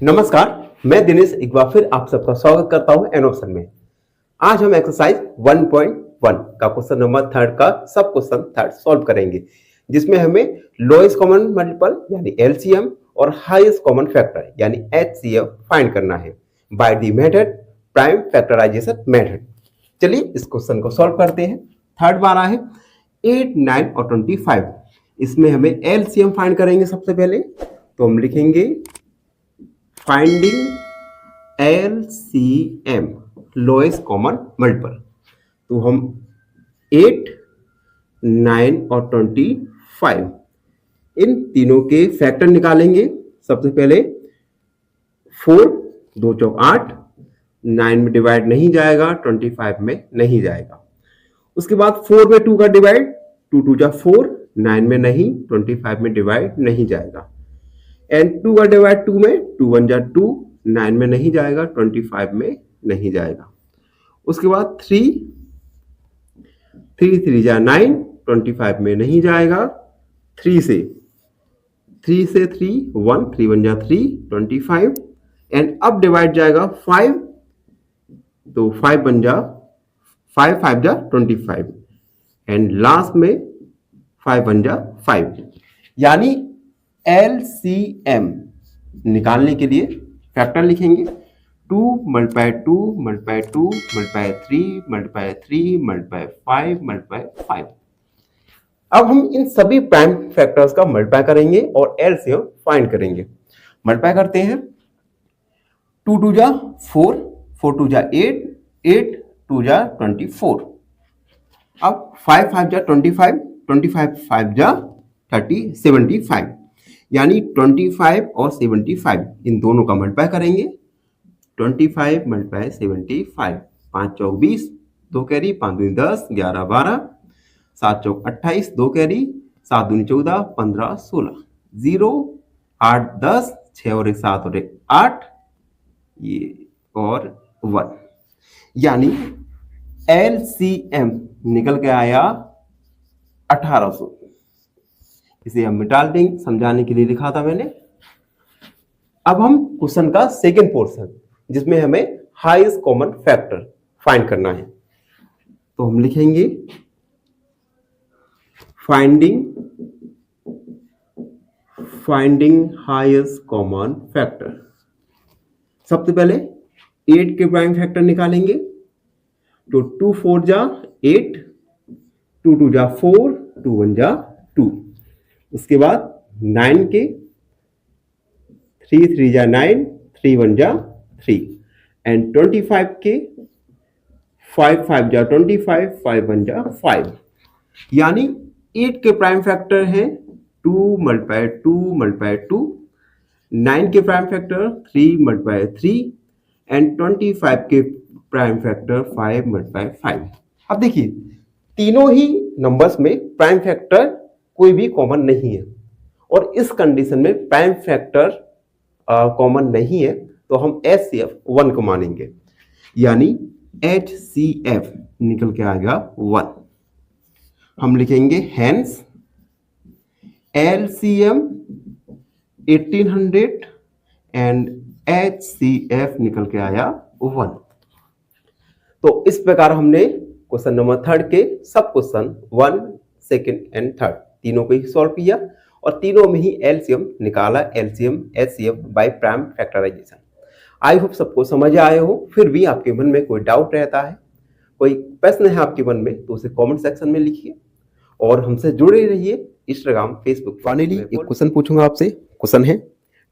नमस्कार, मैं दिनेश एक बार फिर आप सबका स्वागत करता हूं एन ऑप्शन में। आज हम एक्सरसाइज 1.1 का क्वेश्चन नंबर थर्ड का सब क्वेश्चन थर्ड सॉल्व करेंगे, जिसमें हमें लोएस्ट कॉमन मल्टीपल यानी एलसीएम और हाईएस्ट कॉमन फैक्टर यानी एचसीएफ फाइंड करना है by the method prime factorisation method. चलिए इस क्वेश्चन को सॉल्व करते हैं। थर्ड बार है 8, 9 और 25। इसमें हमें एलसीएम फाइंड करेंगे। सबसे पहले तो हम लिखेंगे finding LCM lowest common multiple. तो हम 8, 9 और 25 इन तीनों के फैक्टर निकालेंगे। सबसे पहले 4, 2 चौक 8, 9 में डिवाइड नहीं जाएगा, 25 में नहीं जाएगा। उसके बाद 4 में 2 का डिवाइड, 2 2 जा 4, 9 में नहीं, 25 में डिवाइड नहीं जाएगा। एंड 2 का डिवाइड 2 में, 2 1 जा 2, 9 में नहीं जाएगा, 25 में नहीं जाएगा। उसके बाद 3 3 जा 9, 25 में नहीं जाएगा। 3 से 3 1, 3 1 जा 3, 25। एंड अब डिवाइड जाएगा 5, तो 5 बन जा 5 5 जा 25। एंड लास्ट में 5 1 जा 5। यानी LCM निकालने के लिए फैक्टर लिखेंगे 2 multiply 2 multiply 2 multiply 3 multiply 3 multiply 5 multiply 5। अब हम इन सभी प्राइम फैक्टर्स का मल्टीप्लाई करेंगे और LCM फाइंड करेंगे। मल्टीप्लाई करते हैं। 2 2 जा 4, 4 2 जा 8, 8 2 जा 24। अब 5 5 जा 25, 25 5 जा 30, 75। यानी 25 और 75 इन दोनों का मल्टीप्लाई करेंगे। 25 मल्टीप्लाई 75, 5 चौक 20, 2 कैरी, 5 दूनी 10, 11 12, 7 चौक 28, 2 कैरी, 7 दूनी 14, 15 16, 0 8 10, 6 और 1 7 और 1 8, ये और 1। यानी LCM निकल के आया 1800। इसे हम मिटा देंगे, समझाने के लिए लिखा था मैंने। अब हम क्वेश्चन का सेकंड पोर्शन, जिसमें हमें हाईएस्ट कॉमन फैक्टर फाइंड करना है, तो हम लिखेंगे फाइंडिंग हाईएस्ट कॉमन फैक्टर। सबसे पहले 8 के प्राइम फैक्टर निकालेंगे। तो 2 4 जा 8, 2 2 जा 4, 2 1 जा 2। उसके बाद 9 के 3 3 जा 9, 3 1 जा 3। एंड 25 के 5 5 जा 25, 5 1 जा 5। यानी 8 के प्राइम फैक्टर हैं 2 मल्टीप्लाई 2 मल्टीप्लाई 2, 9 के प्राइम फैक्टर 3 मल्टीप्लाई 3, एंड 25 के प्राइम फैक्टर 5 मल्टीप्लाई 5। अब देखिए तीनों ही नंबर्स में प्राइम फैक्टर कोई भी कॉमन नहीं है, और इस कंडीशन में प्राइम फैक्टर कॉमन नहीं है, तो हम HCF 1 को मानेंगे। यानी HCF निकल के आएगा 1। हम लिखेंगे हेंस LCM 1800 एंड HCF निकल के आया 1। तो इस प्रकार हमने क्वेश्चन नंबर थर्ड के सब क्वेश्चन 1, सेकेंड एंड थर्ड तीनों को ही सॉल्व किया, और तीनों में ही LCM निकाला, LCM HCF by prime factorisation. I hope सबको समझ आए हो। फिर भी आपके मन में कोई डाउट रहता है, कोई प्रश्न है आपके मन में, तो उसे कमेंट सेक्शन में लिखिए और हमसे जुड़े रहिए इंस्टाग्राम, फेसबुक। फाइनली एक क्वेश्चन पूछूंगा आपसे। क्वेश्चन है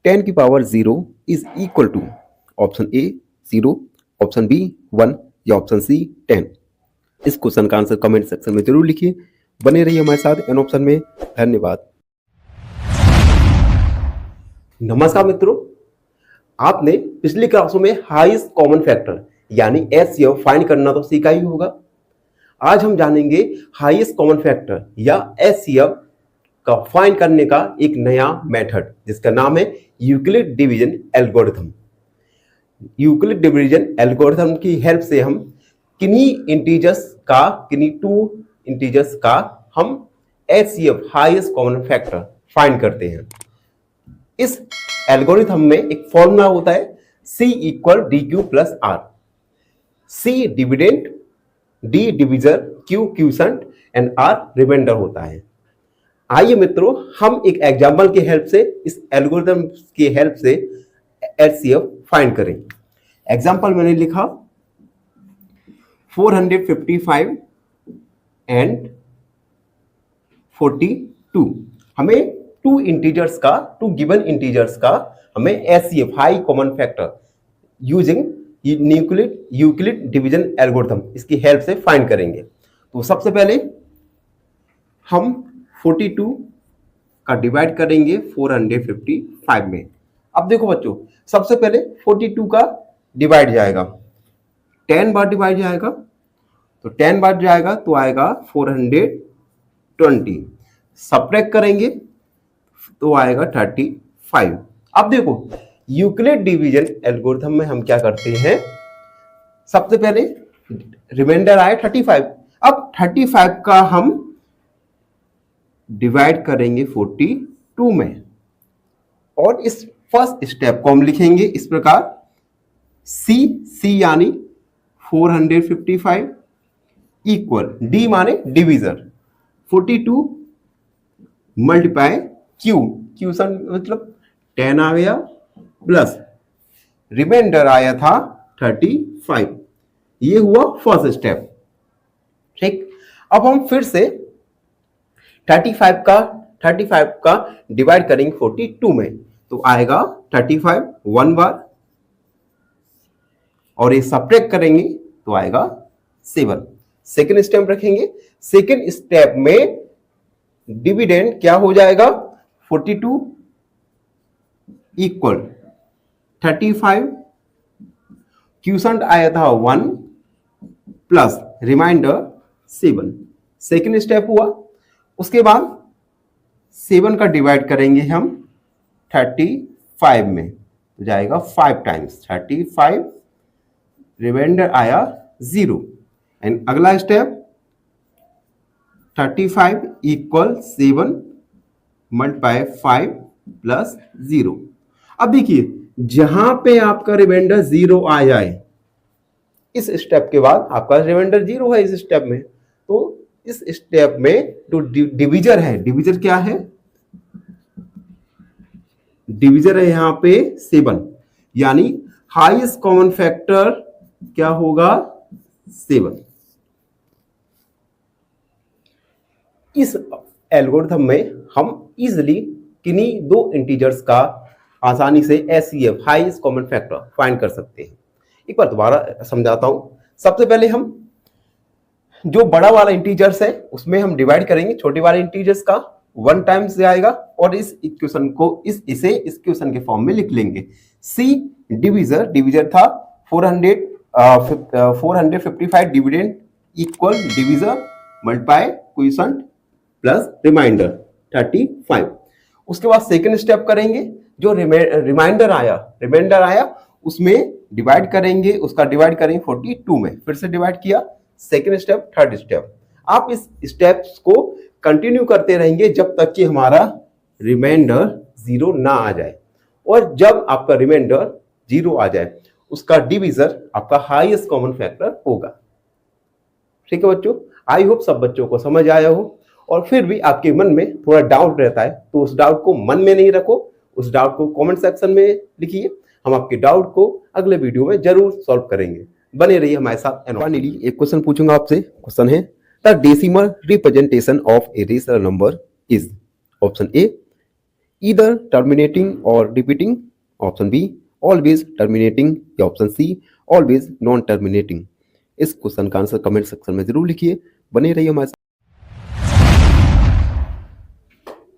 10 की power 0 is equal to option A 0, option B 1 या ऑप्शन सी 10। इस क्वेश्चन का आंसर कमेंट सेक्शन में जरूर लिखिए। बने रहिए हमारे साथ एन ऑप्शन में। धन्यवाद। नमस्कार मित्रों, आपने पिछली क्लासों में हाईएस्ट कॉमन फैक्टर यानी HCF फाइंड करना तो सीखा ही होगा। आज हम जानेंगे हाईएस्ट कॉमन फैक्टर या HCF का फाइंड करने का एक नया मेथड, जिसका नाम है Euclid division algorithm. Euclid division algorithm की हेल्प से हम किन्हीं टू इंटीजर्स का हम HCF highest common factor find करते हैं। इस एल्गोरिथम में एक फॉर्मूला होता है C equal D Q plus R. C dividend, D divisor, Q quotient and R remainder होता है। आइए मित्रों हम एक एग्जाम्पल की हेल्प से, इस एल्गोरिथम की हेल्प से HCF फाइंड करें। एग्जाम्पल मैंने लिखा 455 एंड 42। हमें टू गिवन इंटीजर्स का हमें HCF high common factor using Euclid division algorithm इसकी हेल्प से फाइंड करेंगे। तो सबसे पहले हम 42 का डिवाइड करेंगे 455 में। अब देखो बच्चों, सबसे पहले 42 का डिवाइड जाएगा, 10 बार डिवाइड जाएगा, तो 10 बार जाएगा तो आएगा 420। सब्ट्रैक्ट करेंगे तो आएगा 35। अब देखो यूक्लिड डिवीजन एल्गोरिथम में हम क्या करते हैं, सबसे पहले रिमाइंडर आए 35। अब 35 का हम डिवाइड करेंगे 42 में, और इस फर्स्ट स्टेप को हम लिखेंगे इस प्रकार, C यानी 455 इक्वल D माने डिवीजर 42 मल्टीप्लाई Q मतलब 10 आ गया, प्लस रिमाइंडर आया था 35। ये हुआ फर्स्ट स्टेप। ठीक, अब हम फिर से 35 का डिवाइड करेंगे 42 में, तो आएगा 35 1 बार, और ये सब्ट्रैक्ट करेंगे तो आएगा 7। सेकेंड स्टेप रखेंगे, सेकेंड स्टेप में डिविडेंड क्या हो जाएगा, 42 इक्वल 35, क्यूसेंट आया था 1 प्लस रिमाइंडर 7। सेकेंड स्टेप हुआ। उसके बाद 7 का डिवाइड करेंगे हम 35 में, तो जाएगा 5 टाइम्स 35, रिमाइंडर आया 0। एंड अगला स्टेप 35 इक्वल 7 मल्टीप्लाई 5 प्लस 0। अब देखिए जहां पे आपका रिमाइंडर 0 आ जाए, इस स्टेप के बाद आपका रिमाइंडर 0 है इस स्टेप में, तो इस स्टेप में जो डिवीजर है, डिवीजर क्या है, डिवीजर है यहां पे 7, यानी हाईएस्ट कॉमन फैक्टर क्या होगा 7। इस एल्गोरिथम में हम इजिली किन्हीं दो इंटीजर्स का आसानी से HCF highest common factor find कर सकते हैं। एक बार दोबारा समझाता हूं। सबसे पहले हम जो बड़ा वाला इंटीजर्स है उसमें हम डिवाइड करेंगे छोटे वाले इंटीजर्स का 1 टाइम्स आएगा, और इस इक्वेशन को इस इक्वेशन के फॉर्म में लिख लेंगे। C डिवीजर था 455 dividend equal divisor multiply quotient plus remainder 35। उसके बाद सेकेंड स्टेप करेंगे, जो रिमाइंडर आया उसमें डिवाइड करेंगे, उसका डिवाइड करेंगे 42 में, फिर से डिवाइड किया। सेकेंड स्टेप, थर्ड स्टेप, आप इस स्टेप्स को कंटिन्यू करते रहेंगे जब तक कि हमारा रिमाइंडर 0 ना आ जाए, और जब आपका रिमाइंडर 0 आ जाए उसका डिवीजर आपका हाईएस्ट कॉमन फैक्टर होगा। ठीक है बच्चों, आई होप सब बच्चों को समझ आया हो, और फिर भी आपके मन में थोड़ा डाउट रहता है तो उस डाउट को मन में नहीं रखो, उस डाउट को कमेंट सेक्शन में लिखिए। हम आपके डाउट को अगले वीडियो में जरूर सॉल्व करेंगे। बने रहिए हमारे साथ। फाइनली एक क्वेश्चन पूछूंगा आपसे। क्वेश्चन है, the decimal representation of a rational number is, option A either terminating or repeating, option B always terminating, या option C always non terminating. इस क्वेश्चन का आंसर कमेंट सेक्शन में जरूर लिखिए। बने रहिए हमारे साथ।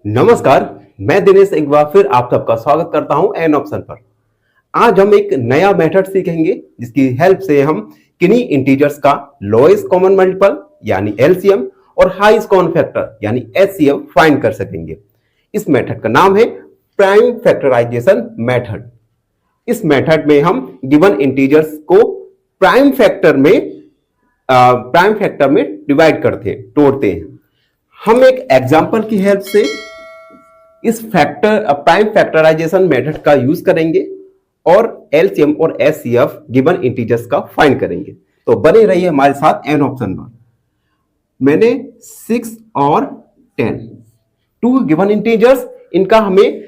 नमस्कार, मैं दिनेश एक बार फिर आप सबका स्वागत करता हूं एन ऑप्शन पर। आज हम एक नया मेथड सीखेंगे जिसकी हेल्प से हम किन्हीं इंटीजर्स का लोएस्ट कॉमन मल्टीपल यानी LCM और हाईएस्ट कॉमन फैक्टर यानी HCF फाइंड कर सकेंगे। इस मेथड का नाम है प्राइम फैक्टराइजेशन मेथड। इस मेथड में हम गिवन इंटीजर्स को प्राइम फैक्टर में डिवाइड करते हैं, तोड़ते हैं। हम एक एग्जांपल की हेल्प से इस प्राइम फैक्टराइजेशन मेथड का यूज करेंगे और एलसीएम और एचसीएफ गिवन इंटीजर्स का फाइंड करेंगे। तो बने रहिए हमारे साथ एन ऑप्शन पर। मैंने 6 और 10 टू गिवन इंटीजर्स, इनका हमें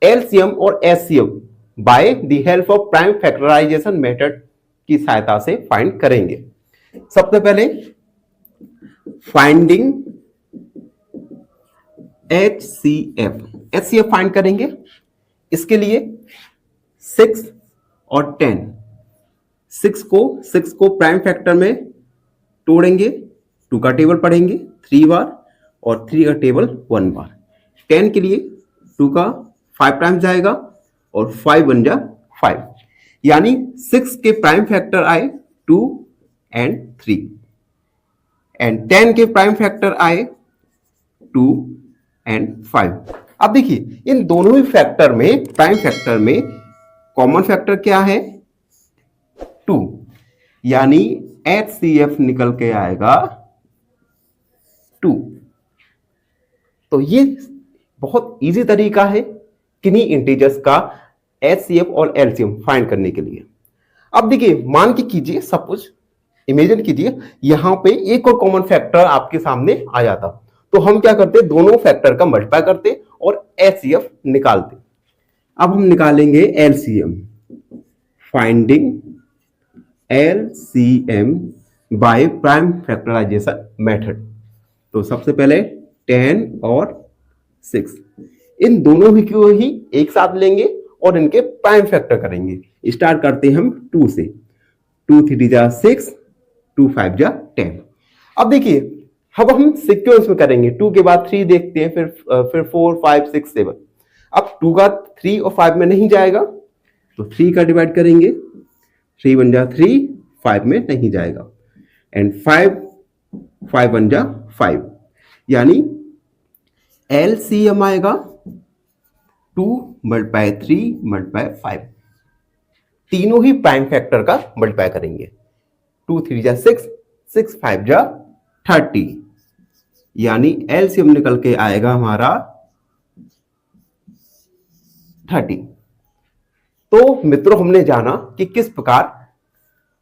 एलसीएम और HCF by the help of prime factorisation method की सहायता से फाइंड करेंगे। सबसे पहले फाइंडिंग एचसीएफ फाइंड करेंगे। इसके लिए 6 और 10, 6 को प्राइम फैक्टर में तोड़ेंगे, 2 का टेबल पढ़ेंगे 3 बार और 3 का टेबल 1 बार। 10 के लिए 2 का 5 प्राइम जाएगा और 5 बन जा 5, यानी 6 के प्राइम फैक्टर आए 2 एंड 3 एंड 10 के प्राइम फैक्टर आए 2 एंड 5। अब देखिए इन दोनों ही फैक्टर में, प्राइम फैक्टर में कॉमन फैक्टर क्या है 2, यानी HCF निकल के आएगा 2। तो ये बहुत इजी तरीका है किन्हीं इंटीजर्स का HCF और LCM फाइंड करने के लिए। अब देखिए मान के कीजिए, सपोज इमेजिन कीजिए यहां पे एक और कॉमन फैक्टर आपके सामने आ जाता, तो हम क्या करते, दोनों फैक्टर का मल्टीप्लाई करते और HCF निकालते। अब हम निकालेंगे LCM, finding LCM by prime factorisation method. तो सबसे पहले 10 और 6 इन दोनों ही को ही एक साथ लेंगे और इनके प्राइम फैक्टर करेंगे। स्टार्ट करते हैं हम 2 से, 2 3 जा 6, 2 5 जा 10। अब देखिए अब हम सीक्वेंस में करेंगे, 2 के बाद 3 देखते हैं, फिर 4 5 6 7। अब 2 का 3 और 5 में नहीं जाएगा तो 3 का डिवाइड करेंगे, 3 बन जा 3, 5 में नहीं जाएगा एंड 5 बन जा 5, यानी LCM आएगा 2 मल्टीप्लाई 3 मल्टीप्लाई 5। तीनों ही प्राइम फैक्टर का मल्टीप्लाई करेंगे, 2 3 जा 6, 6 5 जा 30, यानी LCM निकल के आएगा हमारा 30। तो मित्रों हमने जाना कि किस प्रकार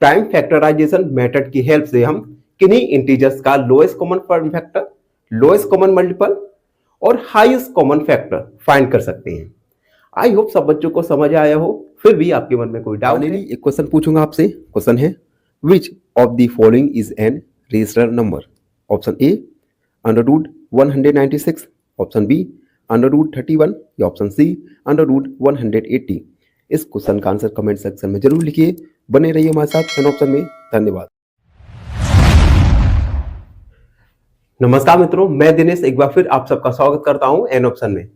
प्राइम फैक्टराइजेशन मेथड की हेल्प से हम किन्हीं इंटीजर्स का lowest common factor, lowest common multiple और हाईएस्ट कॉमन फैक्टर फाइंड कर सकते हैं। आई होप सब बच्चों को समझ आया हो। फिर भी आपके मन में कोई डाउट है, एक क्वेश्चन पूछूंगा आपसे। क्वेश्चन है which of the following is an rational number? Option A √196, option B √31 या ऑप्शन सी √180। इस क्वेश्चन का आंसर कमेंट सेक्शन में जरूर लिखिए। बने रहिए हमारे साथ एन ऑप्शन में। धन्यवाद। नमस्कार मित्रों, मैं दिनेश एक बार फिर आप सबका स्वागत करता हूं एन ऑप्शन में।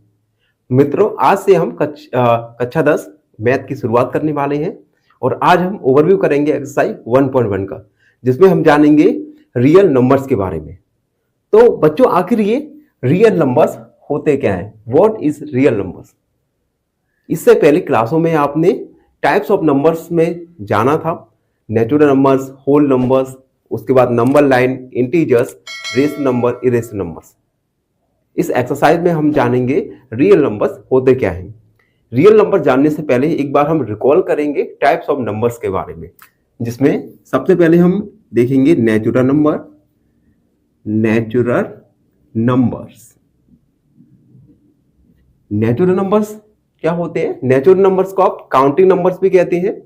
मित्रों आज से हम कक्षा 10 मैथ की शुरुआत करने वाले हैं और आज हम ओवरव्यू करेंगे एक्सरसाइज 1.1 का, जिसमें हम जानेंगे रियल नंबर्स के बारे में। तो बच्चों आखिर ये रियल नंबर्स होते क्या हैं? What is real numbers? इससे पहले क्लासों में आपने टाइप्स ऑफ नंबर्स में जाना था, नेचुरल नंबर्स, होल नंबर्स, उसके बाद number line, integers, rational number, irrational numbers. इस एक्सरसाइज में हम जानेंगे रियल नंबर्स होते क्या हैं। रियल नंबर जानने से पहले एक बार हम रिकॉल करेंगे टाइप्स ऑफ नंबर्स के बारे में, जिसमें सबसे पहले हम देखेंगे natural number. Natural numbers, natural numbers क्या होते हैं? नेचुरल नंबर्स को आप काउंटिंग नंबर्स भी कहते हैं।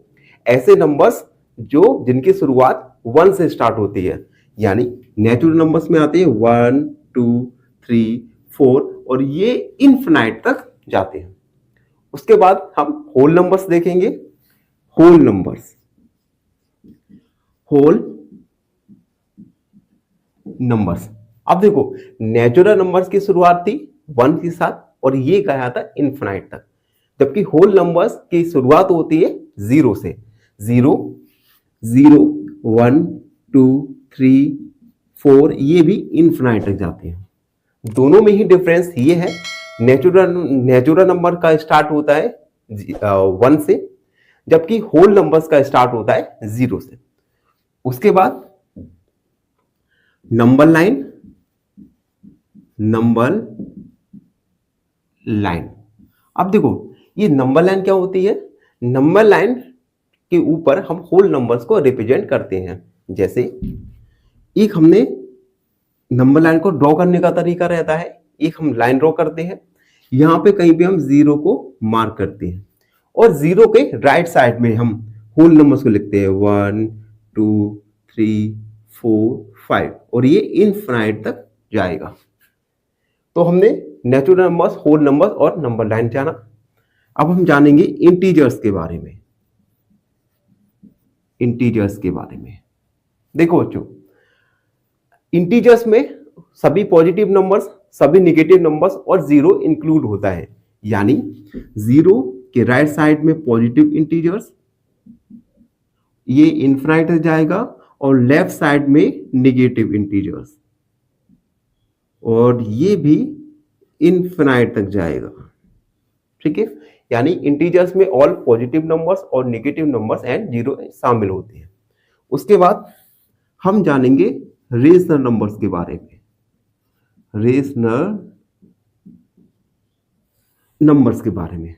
ऐसे नंबर्स जो जिनकी शुरुआत 1 से स्टार्ट होती है, यानी नेचुरल नंबर्स में आते हैं 1 2 3 4 और ये इनफिनाइट तक जाते हैं। उसके बाद हम होल नंबर्स देखेंगे। Whole numbers, whole numbers. अब देखो नेचुरल नंबर्स की शुरुआत थी 1 के साथ और ये गया था इनफिनाइट तक, जबकि होल नंबर्स की शुरुआत होती है 0 से। 0 0 1 2 3 4 ये भी इनफिनाइट तक जाते हैं। दोनों में ही डिफरेंस ये है, नेचुरल नंबर का स्टार्ट होता है 1 से, जबकि होल नंबर्स का स्टार्ट होता है 0 से। उसके बाद नंबर लाइन, नंबर लाइन। अब देखो ये नंबर लाइन क्या होती है, नंबर लाइन के ऊपर हम होल नंबर्स को रिप्रेजेंट करते हैं। जैसे एक हमने नंबर लाइन को ड्रॉ करने का तरीका रहता है, एक हम लाइन ड्रॉ करते हैं, यहाँ पे कहीं भी हम जीरो को मार्क करते हैं और जीरो के राइट साइड में हम होल नंबर्स को लिखते हैं 1 2 3 4 5 और ये इनफिनाइट तक जाएगा। तो हमने नेचुरल नंबर्स, होल नंबर्स और नंबर लाइन जाना। अब हम जानेंगे इंटीजर्स के बारे में। इंटीजर्स के बारे में देखो बच्चों, इंटीजर्स में सभी पॉजिटिव नंबर्स, सभी नेगेटिव नंबर्स और जीरो इंक्लूड होता है। यानी जीरो के राइट साइड में पॉजिटिव इंटीजर्स, ये इनफिनाइट तक जाएगा, और लेफ्ट साइड में नेगेटिव इंटीजर्स और ये भी इनफिनाइट तक जाएगा। ठीक है, यानी इंटीजर्स में ऑल पॉजिटिव नंबर्स और नेगेटिव नंबर्स एंड जीरो शामिल होते हैं। उसके बाद हम जानेंगे रेशनल नंबर्स के बारे में। रेशनल नंबर्स के बारे में,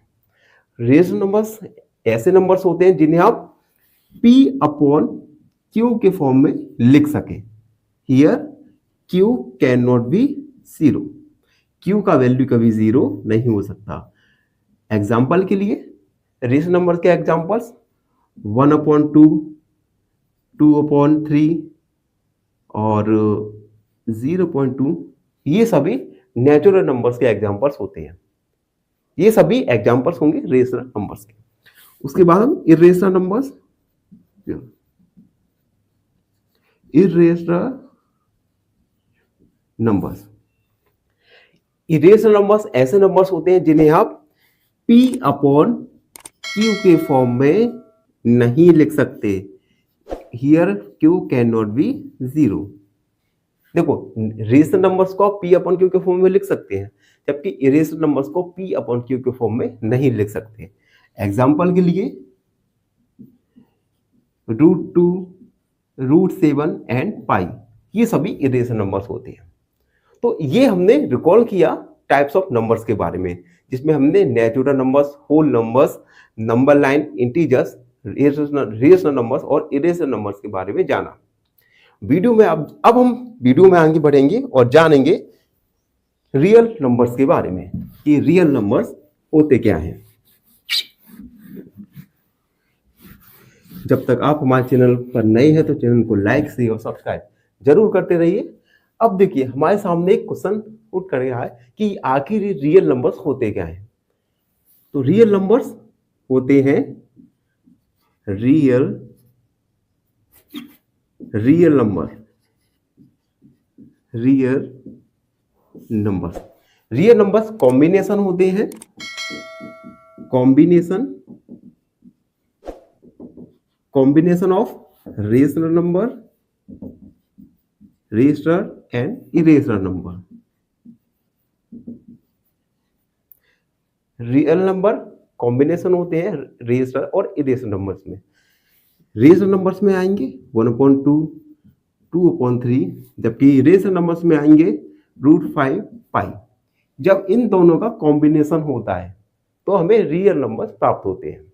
रेशनल नंबर्स ऐसे नंबर्स होते हैं जिन्हें आप P अपॉन Q के फॉर्म में लिख सके। Here Q can not B zero, Q का वैल्यू कभी जीरो नहीं हो सकता। एग्जाम्पल के लिए रेशनल नंबर के एग्जाम्पल्स 1/2, 2/3 और 0.2, ये सभी नेचुरल नंबर्स के एग्जाम्पल्स होते हैं। ये सभी एग्जाम्पल्स होंगे रेशनल नंबर्स के। उसके बाद हम इर्रेशनल नंबर्स, इर्रेशनल नंबर्स ऐसे नंबर्स होते हैं जिन्हें आप P अपॉन Q के फॉर्म में नहीं लिख सकते। Here Q can not B zero. देखो रेशनल नंबर्स को आप P अपॉन Q के फॉर्म में लिख सकते हैं, जबकि इरेशनल नंबर्स को P अपॉन Q के फॉर्म में नहीं लिख सकते। एग्जाम्पल के लिए √2, √7 एंड पाई, ये सभी इरेशनल नंबर्स होते हैं। तो ये हमने रिकॉल किया टाइप्स ऑफ नंबर्स के बारे में, जिसमें हमने natural numbers, whole numbers, number line, integers, rational numbers और इरेशनल नंबर्स के बारे में जाना। वीडियो में अब हम वीडियो में आगे बढ़ेंगे और जानेंगे रियल नंबर्स के बारे में कि रियल नंबर्स होते क्या हैं। जब तक आप हमारे चैनल पर नए हैं तो चैनल को लाइक, शेयर और सब्सक्राइब जरूर करते रहिए। अब देखिए हमारे सामने एक क्वेश्चन पुट कर रहा है कि आखिर रियल नंबर्स होते क्या हैं। तो रियल नंबर्स होते हैं रियल नंबर्स कॉम्बिनेशन होते हैं, combination of rational number, rational and irrational number. Real number combination होते हैं रेशनल और इरेशनल नंबर्स में। रेशनल नंबर्स में आएंगे 1/2, 2/3, जबकि इरेशनल नंबर्स में आएंगे √5, पाई। जब इन दोनों का कॉम्बिनेशन होता है तो हमें रियल नंबर्स प्राप्त होते हैं।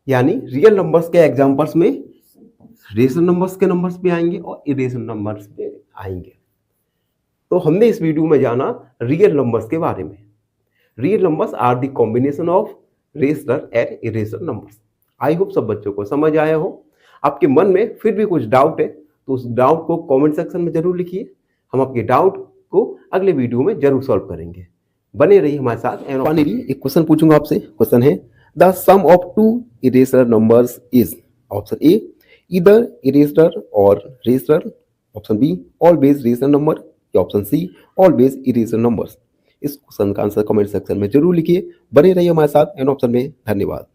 यानी रियल नंबर्स के एग्जांपल्स में रेशनल नंबर्स के नंबर्स भी आएंगे और इरेशनल नंबर्स भी आएंगे। तो हमने इस वीडियो में जाना रियल नंबर्स के बारे में। Real numbers are the combination of rational and irrational numbers. I hope सब बच्चों को समझ आया हो। आपके मन में फिर भी कुछ डाउट है तो उस डाउट को कमेंट सेक्शन में जरूर लिखिए। हम आपके डाउट को अगले वीडियो में जरूर सॉल्व करेंगे। बने रहिए हमारे साथ। एंड फाइनली एक क्वेश्चन पूछूंगा आपसे। क्वेश्चन है the sum of two irrational numbers is. Option A either irrational or rational, option B always rational number, या option C always irrational numbers. इस क्वेश्चन का आंसर कमेंट सेक्शन में जरूर लिखिए। बने रहिए हमारे साथ एन ऑप्शन में। धन्यवाद।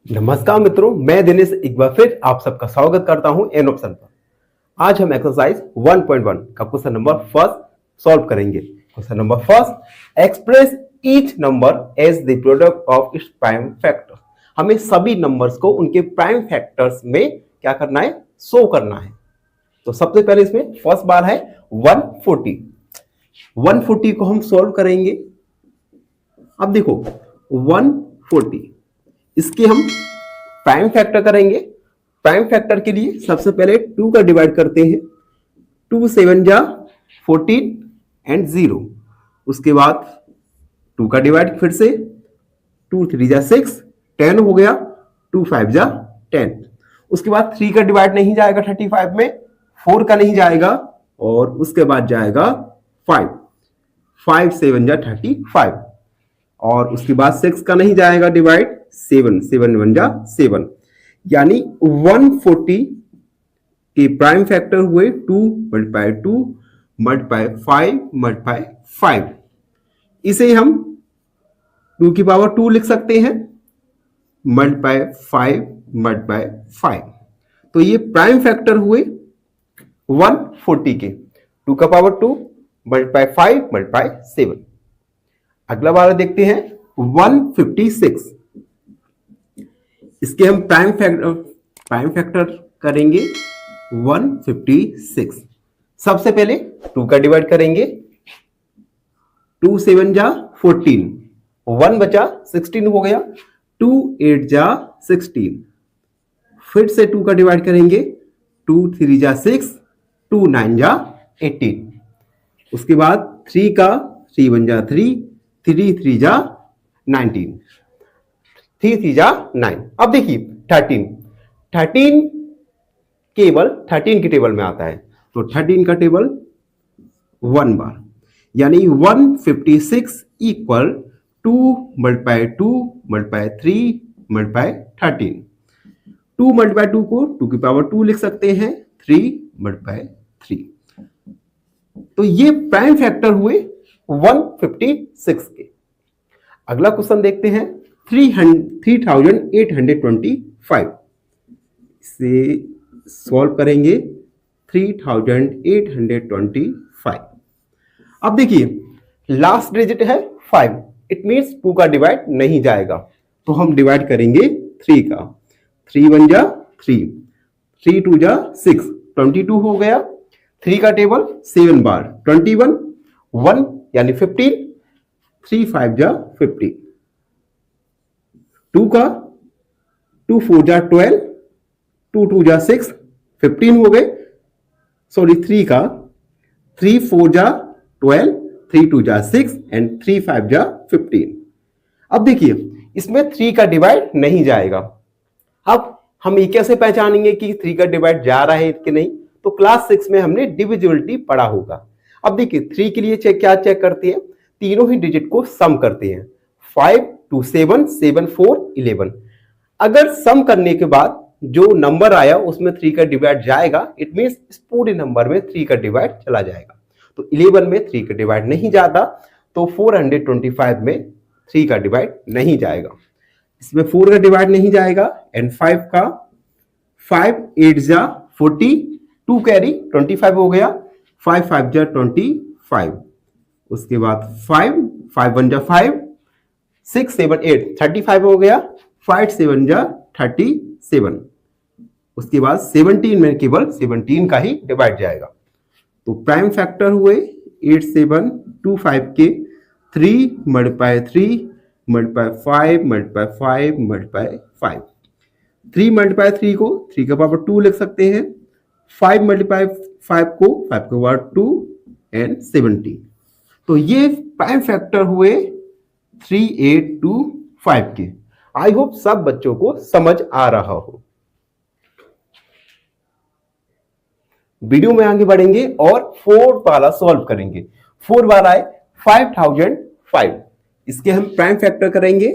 नमस्कार मित्रों, मैं दिनेश एक बार फिर आप सबका स्वागत करता हूं एन ऑप्शन पर। आज हम एक्सरसाइज 1.1 का क्वेश्चन नंबर फर्स्ट सॉल्व करेंगे। Question number first, express each number as the product of its prime factor. हमें सभी नंबर्स को उनके प्राइम फैक्टर्स में क्या करना है, शो करना है। तो सबसे पहले इसमें फर्स्ट बार है 140। 140 को हम सॉल्व करेंगे। अब देखो 140, इसके हम प्राइम फैक्टर करेंगे। प्राइम फैक्टर के लिए सबसे पहले 2 का डिवाइड करते हैं। 2 7 जा 14 एंड 0। उसके बाद 2 का डिवाइड फिर से, 2 3 जा 6, 10 हो गया, 2 5 जा 10। उसके बाद 3 का डिवाइड नहीं जाएगा 35 में, 4 का नहीं जाएगा, और उसके बाद जाएगा 5, 5 7 जा 35, और उसके बाद 6 का नहीं जाएगा डिवाइड, 7 7 1 जा 7। यानी 140 के प्राइम फैक्टर हुए 2 मल्टीप्लाई 2 मल्टीप्लाई 5 मल्टीप्लाई 5। इसे हम 2 की पावर 2 लिख सकते हैं, मल्टीप्लाई 5 मल्टीप्लाई 5। तो ये प्राइम फैक्टर हुए 140 के, 2 का पावर 2 मल्टीप्लाई 5 मल्टीप्लाई 7। अगला वाला देखते हैं 156। इसके हम प्राइम फैक्टर करेंगे 156। सबसे पहले 2 का डिवाइड करेंगे, 2 7 जा 14, 1 बचा 16 हो गया, 2 8 जा 16। फिर से 2 का डिवाइड करेंगे, 2 3 जा 6, 2 9 जा 18। उसके बाद 3 का 3 1 जा 3, 3 3 जा 19, 3 3 जा 9। अब देखिए 13 केवल 13 के टेबल में आता है, तो 13 का टेबल 1 बार, यानी 156 equal 2 multiply 2 multiply 3 multiply 13। 2 multiply 2 को 2 की पावर 2 लिख सकते हैं, 3 मल्टीप्लाई 3। तो ये प्राइम फैक्टर हुए 156 के। अगला क्वेश्चन देखते हैं 3825। इसे सॉल्व करेंगे 3825। अब देखिए लास्ट डिजिट है 5, इट मींस 2 का डिवाइड नहीं जाएगा, तो हम डिवाइड करेंगे 3 का। 3 1 जा 3, 3 2 जा 6, 22 हो गया। 3 का टेबल 7 बार, 21 1 यानी 15, 3 5 जा 15। 2 का 2 4 जा 12, 2 2 जा 6, 15 हो गए। सॉरी 3 का 3 4 जा 12, 3 2 जा 6 एंड 3 5 जा 15। अब देखिए इसमें 3 का डिवाइड नहीं जाएगा। अब हम ये कैसे पहचानेंगे कि 3 का डिवाइड जा रहा है कि नहीं? तो क्लास 6 में हमने डिविजिबिलिटी पढ़ा होगा। अब देखिए 3 के लिए क्या चेक करते हैं, तीनों ही डिजिट को सम करते हैं। 5 2 7 7 4 11। अगर सम करने के बाद जो नंबर आया उसमें 3 का डिवाइड जाएगा, इट मींस इस पूरे नंबर में 3 का डिवाइड चला जाएगा। तो 11 में 3 का डिवाइड नहीं जाता, तो 425 में 3 का डिवाइड नहीं जाएगा। इसमें 4 का डिवाइड नहीं जाएगा एंड 5 का 5 8 जा 40, 2 कैरी 25 हो गया, 5 5 जा 25। उसके बाद 5 5 1 जा 5, 6 7 8 35 हो गया, 5 7 जा 37। उसके बाद 17 में केवल 17 का ही डिवाइड जाएगा। तो प्राइम फैक्टर हुए 8725 के 3 multiply 3 multiply 5 multiply 5 multiply 5। 3 multiply 3 को 3 का पावर 2 लिख सकते हैं, 5 मल्टीप्लाई 5 को 5 का पावर 2 एंड 70। तो ये प्राइम फैक्टर हुए 3825 के। आई होप सब बच्चों को समझ आ रहा हो। वीडियो में आगे बढ़ेंगे और 4 वाला सॉल्व करेंगे। 4 वाला है 5005। इसके हम प्राइम फैक्टर करेंगे,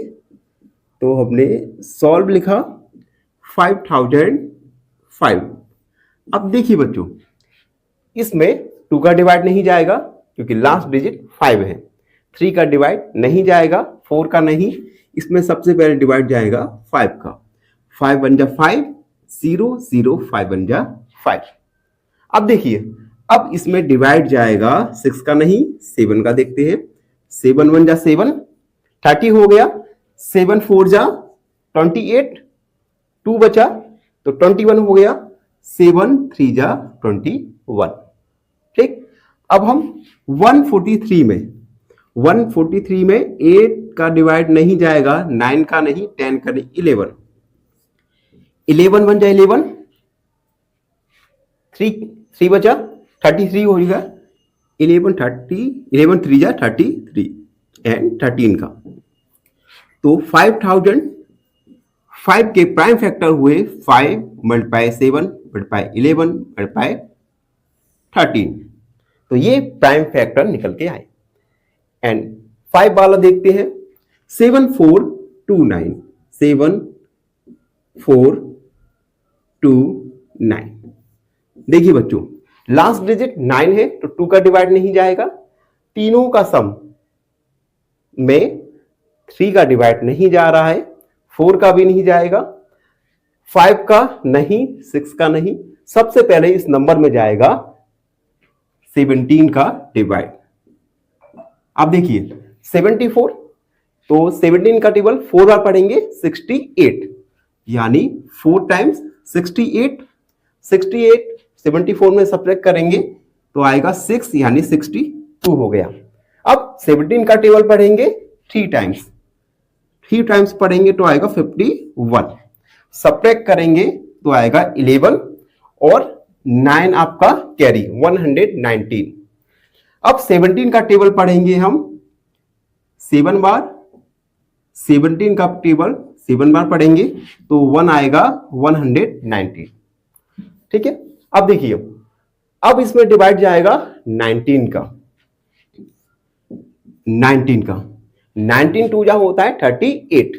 तो हमने सॉल्व लिखा 5005। अब देखिए बच्चों, इसमें 2 का डिवाइड नहीं जाएगा क्योंकि लास्ट डिजिट 5 है। 3 का डिवाइड नहीं जाएगा, 4 का नहीं। इसमें सबसे पहले डिवाइड जाएगा 5 का। 5 1 जा 5, 0 0 5 1 जा 5। अब देखिए, अब इसमें डिवाइड जाएगा 6 का नहीं, 7 का देखते हैं। 7 1 जा 7, 30 हो गया। 7 4 जा 28, 2 बचा तो 21 हो गया। 7 3 जा 21। ठीक। अब हम 143 में 8 का डिवाइड नहीं जाएगा, 9 का नहीं, 10 का नहीं, 11 बन जाए 11, 3 बचा 33 हो जाएगा, 11 3 जा 33 एंड 13 का। तो 5005 के प्राइम फैक्टर हुए 5 मल्टीप्लाई 7 मल्टीप्लाई 11 मल्टीप्लाई 13। तो ये प्राइम फैक्टर निकल के आए। एंड 5 वाला देखते हैं, 7429 7429। देखिए बच्चों, लास्ट डिजिट 9 है तो 2 का डिवाइड नहीं जाएगा, तीनों का सम में 3 का डिवाइड नहीं जा रहा है, 4 का भी नहीं जाएगा, 5 का नहीं, 6 का नहीं। सबसे पहले इस नंबर में जाएगा 17 का डिवाइड। आप देखिए 74, तो 17 का टेबल 4 बार पढ़ेंगे 68, यानी 4 टाइम्स 68 74 में सब्ट्रैक्ट करेंगे तो आएगा 6, यानी 62 हो गया। अब 17 का टेबल पढ़ेंगे 3 टाइम्स पढ़ेंगे तो आएगा 51, सब्ट्रैक्ट करेंगे तो आएगा 11 और 9 आपका कैरी 119। अब 17 का टेबल पढ़ेंगे हम 7 बार, 17 का टेबल 7 बार पढ़ेंगे तो 1 आएगा 119। ठीक है, अब देखिए, अब इसमें डिवाइड जाएगा 19 का 19 2 जा होता है 38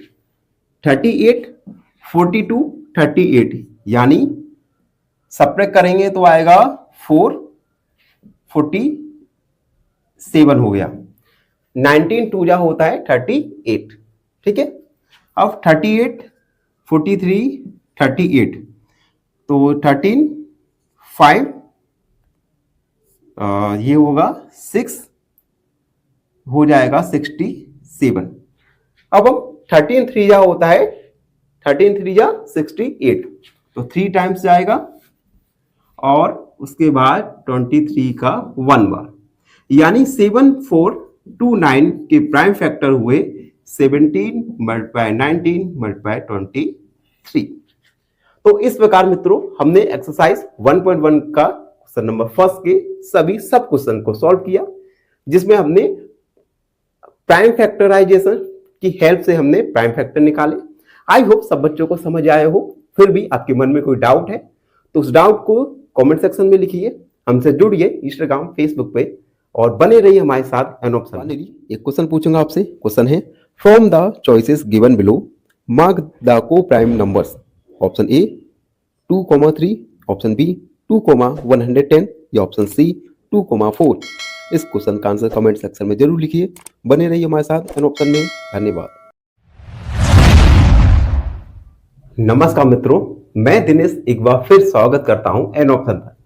42 38, यानी सब्ट्रैक्ट करेंगे तो आएगा 447 हो गया। 19 2 जा होता है 38। ठीक है, अब 38 43 38, तो 13 5 ये होगा 6 हो जाएगा 67। अब हम 13 3 जा होता है 13 3 जा 68, तो 3 टाइम्स जाएगा और उसके बाद 23 का 1 बार, यानी 7429 के प्राइम फैक्टर हुए 17 मल्टीप्लाई 19 मल्टीप्लाई 23। तो इस प्रकार मित्रों हमने एक्सरसाइज 1.1 का क्वेश्चन नंबर फर्स्ट के सभी सब क्वेश्चन को सॉल्व किया, जिसमें हमने प्राइम फैक्टराइजेशन की हेल्प से हमने प्राइम फैक्टर निकाले। आई होप सब बच्चों को समझ आए हो। फिर भी आपके मन में कोई डाउट है तो उस डाउट को कमेंट सेक्शन में लिखिए, हमसे जुड़िए इंस्टाग्राम फेसबुक पे और बने रहिए हमारे साथ एन ऑप्शन। एक क्वेश्चन पूछूंगा आपसे। क्वेश्चन है, from the choices given below mark the coprime numbers. Option A 2,3, option B 2,110 या ऑप्शन सी 2,4। इस क्वेश्चन का आंसर कमेंट सेक्शन में जरूर लिखिए। बने रहिए हमारे साथ एन ऑप्शन में। धन्यवाद। नमस्कार मित्रों, मैं दिनेश एक बार फिर स्वागत करता हूं एन ऑप्शन पर।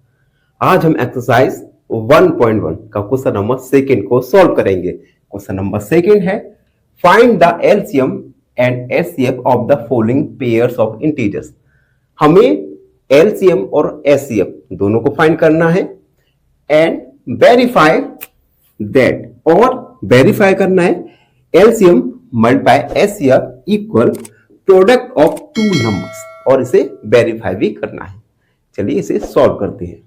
आज हम एक्सरसाइज 1.1 का क्वेश्चन नंबर सेकंड को सॉल्व करेंगे। क्वेश्चन नंबर सेकंड है, find the LCM and HCF of the following pairs of integers. हमें एलसीएम और एचसीएफ दोनों को फाइंड करना है एंड वेरीफाई दैट, और वेरीफाई करना है LCM multiply HCF equal product of 2 numbers, और इसे वेरीफाई भी करना है। चलिए इसे सॉल्व करते हैं।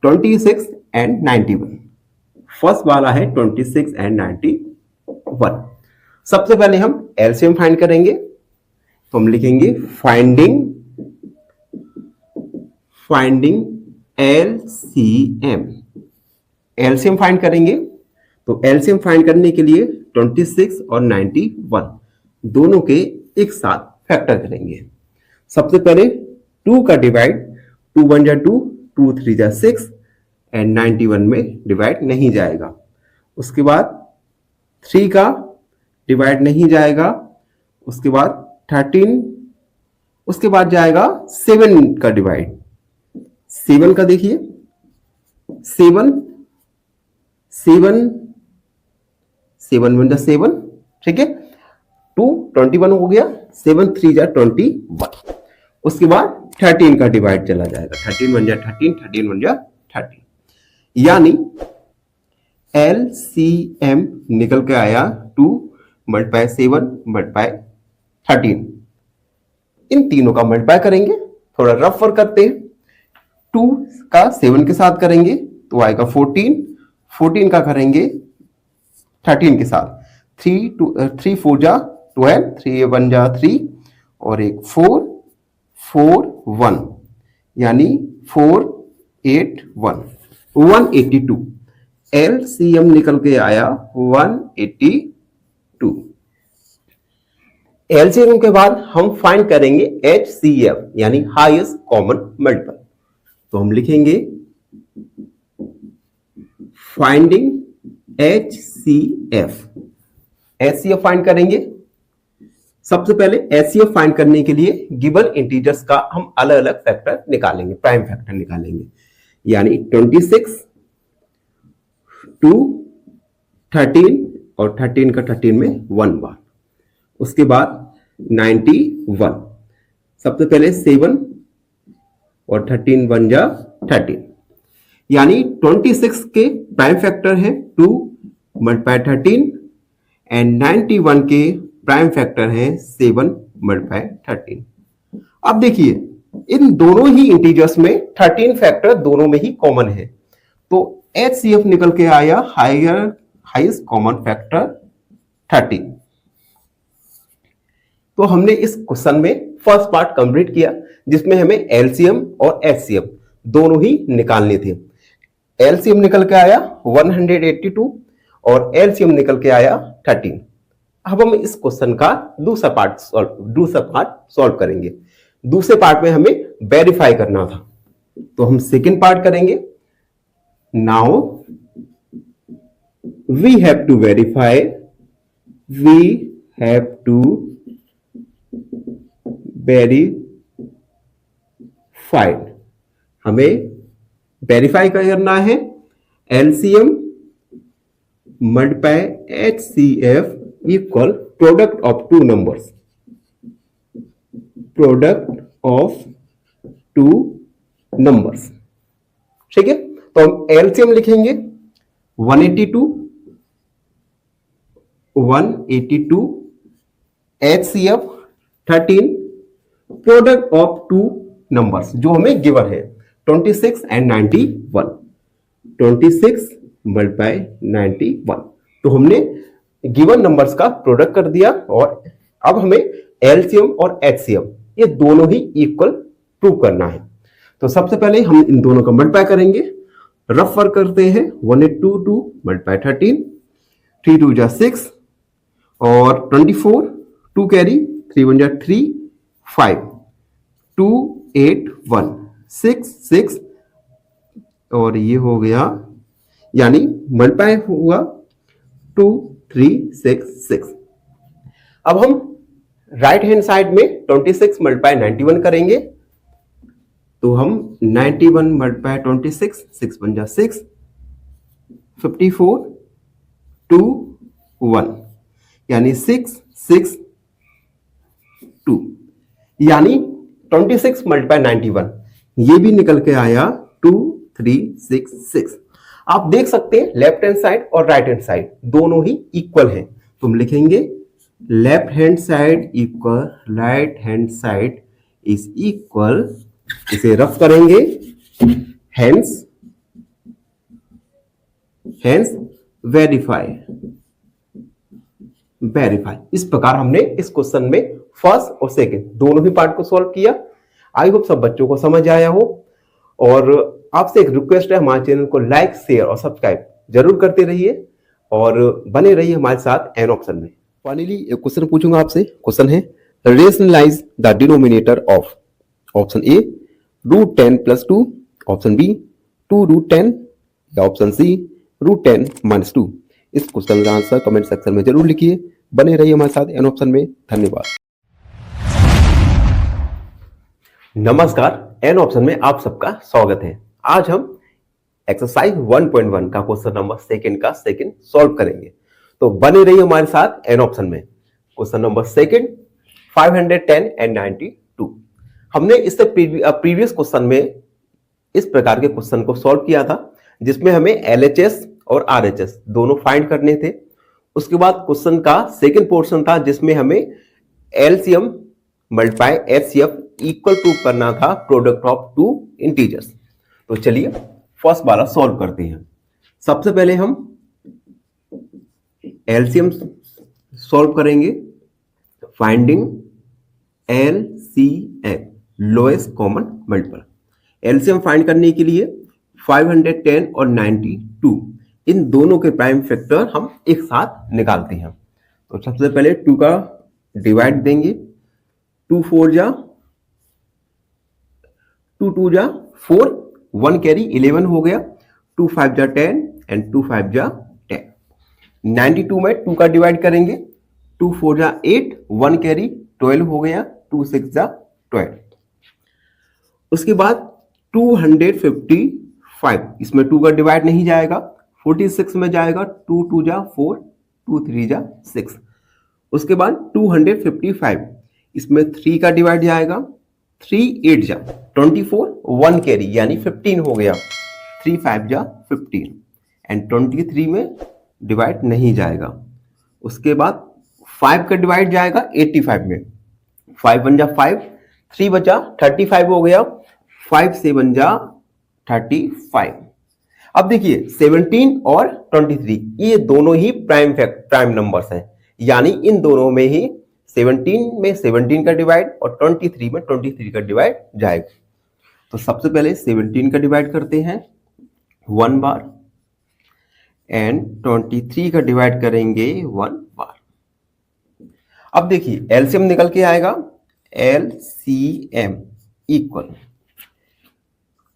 26 एंड 91, फर्स्ट वाला है 26 एंड 91। सबसे पहले हम एलसीएम फाइंड करेंगे, तो हम लिखेंगे फाइंडिंग एलसीएम। एलसीएम फाइंड करेंगे, तो एलसीएम फाइंड करने के लिए 26 और 91 दोनों के एक साथ फैक्टर करेंगे। सबसे पहले 2 का डिवाइड, 2 1 जा 2, 2 3 जा 6 एंड 91 में डिवाइड नहीं जाएगा। उसके बाद 3 का डिवाइड नहीं जाएगा, उसके बाद 13, उसके बाद जाएगा 7 का डिवाइड। 7 का देखिए 7 1 जा 7, ठीक है, 2 21 हो गया, 7 3 जा 21। उसके बाद 13 का डिवाइड चला जाएगा, 13 1 जा 13, 13 1 जा 13, यानी LCM निकल के आया 2 मल्टीप्लाई 7 मल्टीप्लाई 13। इन तीनों का मल्टीप्लाई करेंगे, थोड़ा रफ वर्क करते हैं। 2 का 7 के साथ करेंगे तो आएगा 14, 14 का करेंगे 13 के साथ, 3 4 जा 12, 3 1 जा 3 और एक 4 4 1 यानी 4 8 1 182। LCM निकल के आया 182। LCM के बाद हम फाइंड करेंगे HCF यानी हाईएस्ट कॉमन मल्टीपल। तो हम लिखेंगे फाइंडिंग HCF। HCF फाइंड करेंगे। सबसे पहले HCF फाइंड करने के लिए गिवन इंटीजर्स का हम अलग अलग फैक्टर निकालेंगे, प्राइम फैक्टर निकालेंगे। यानी 26 2 13 और 13 का 13 में 1 बार। उसके बाद 91, सबसे पहले 7 और 13 1 जा 13, यानी 26 के प्राइम फैक्टर है 2 मल्टीप्लाई 13 एंड 91 के प्राइम फैक्टर है 7 मल्टीप्लाई 13। अब देखिए इन दोनों ही इंटीजर्स में 13 फैक्टर दोनों में ही कॉमन है, तो HCF निकल के आया हाईएस्ट कॉमन फैक्टर 13। तो हमने इस क्वेश्चन में फर्स्ट पार्ट कंप्लीट किया जिसमें हमें LCM और HCF दोनों ही निकालने थे। LCM निकल के आया 182 और LCM निकल के आया 13। अब हम इस क्वेश्चन का दूसरा पार्ट सॉल्व करेंगे। दूसरे पार्ट में हमें वेरीफाई करना था, तो हम सेकेंड पार्ट करेंगे। Now we have to verify, verified, हमें वेरीफाई करना है LCM multiply HCF equal product of two numbers, product of two numbers. ठीक है, तो हम LCM लिखेंगे 182 HCF 13, product of two numbers जो हमें गिवन है 26 एंड 91, 26 मल्टीप्लाई 91। तो हमने गिवन नंबर्स का प्रोडक्ट कर दिया और अब हमें LCM और HCF ये दोनों ही इक्वल प्रूव करना है। तो सबसे पहले हम इन दोनों का मल्टीप्लाई करेंगे, रफ वर्क करते हैं। 182 मल्टीप्लाई 13, 3 2 जा 6 और 24, 2 कैरी, 3 1 जा 3 5, 2 8 1 6 6 और ये हो गया, यानी मल्टीप्लाई हुआ 2 3 6 6। अब हम राइट हैंड साइड में 26 मल्टीप्लाई 91 करेंगे, तो हम 91 मल्टीप्लाई 26, 6 1 जा 6, 54 2 1 यानी 6 6 2, यानी 26 मल्टीप्लाई 91 ये भी निकल के आया 2 3 6 6। आप देख सकते हैं लेफ्ट हैंड साइड और राइट हैंड साइड दोनों ही इक्वल हैं, तो हम लिखेंगे left hand side equal right hand side is equal, इसे रफ करेंगे, हेंस वेरीफाई। इस प्रकार हमने इस क्वेश्चन में फर्स्ट और सेकंड दोनों ही पार्ट को सॉल्व किया। आई होप सब बच्चों को समझ आया हो, और आपसे एक रिक्वेस्ट है, हमारे चैनल को लाइक शेयर और सब्सक्राइब जरूर करते रहिए और बने रहिए हमारे साथ एन ऑप्शन में। फाइनली एक क्वेश्चन पूछूंगा आपसे। क्वेश्चन है rationalise the denominator of, option A √10 + 2, option B 2√10 या ऑप्शन सी √10 - 2। इस क्वेश्चन का आंसर कमेंट सेक्शन में जरूर लिखिए। बने रहिए हमारे साथ एन ऑप्शन में। धन्यवाद। नमस्कार, एन ऑप्शन में आप सबका स्वागत है। आज हम एक्सरसाइज 1.1 का क्वेश्चन नंबर सेकंड का सेकंड सॉल्व करेंगे, तो बने रहिए हमारे साथ एन ऑप्शन में। Question number second 510 and 92। हमने इससे प्रीवियस क्वेश्चन में इस प्रकार के क्वेश्चन को सॉल्व किया था, जिसमें हमें LHS और RHS दोनों फाइंड करने थे। उसके बाद क्वेश्चन का सेकंड पोर्शन था जिसमें हमें LCM multiply HCF equal to करना था प्रोडक्ट ऑफ टू इंटीजर्स। तो चलिए फर्स्ट वाला सॉल्व करते हैं। सबसे पहले हम LCM सॉल्व करेंगे। Finding LCM lowest common multiple. LCM find करने के लिए 510 और 92 इन दोनों के प्राइम फैक्टर हम एक साथ निकालते हैं। तो सबसे पहले 2 का डिवाइड देंगे। 2 4 जा 2 2 जा 4, 1 कैरी 11 हो गया। 2 5 जा 10 एंड 2 5 जा 10। 92 में 2 का डिवाइड करेंगे। 2 4 जा 8, 1 कैरी 12 हो गया। 2 6 जा 12। उसके बाद 255, इसमें 2 का डिवाइड नहीं जाएगा, 46 में जाएगा। 2 2 जा 4, 2 3 जा 6। उसके बाद 255, इसमें 3 का डिवाइड जाएगा। 3 8 जा 24, 1 कैरी यानी 15 हो गया। 3 5 जा 15 एंड 23 में डिवाइड नहीं जाएगा। उसके बाद 5 का डिवाइड जाएगा 85 में। 5 1 जा 5, 3 बचा 35 हो गया। 5 7 जा 35। अब देखिए 17 और 23 ये दोनों ही प्राइम नंबर्स हैं, यानी इन दोनों में ही 17 में 17 का डिवाइड और 23 में 23 का डिवाइड जाएगा। तो सबसे पहले 17 का डिवाइड करते हैं 1 बार एंड 23 का डिवाइड करेंगे 1 बार। अब देखिए एलसीएम निकल के आएगा। LCM equal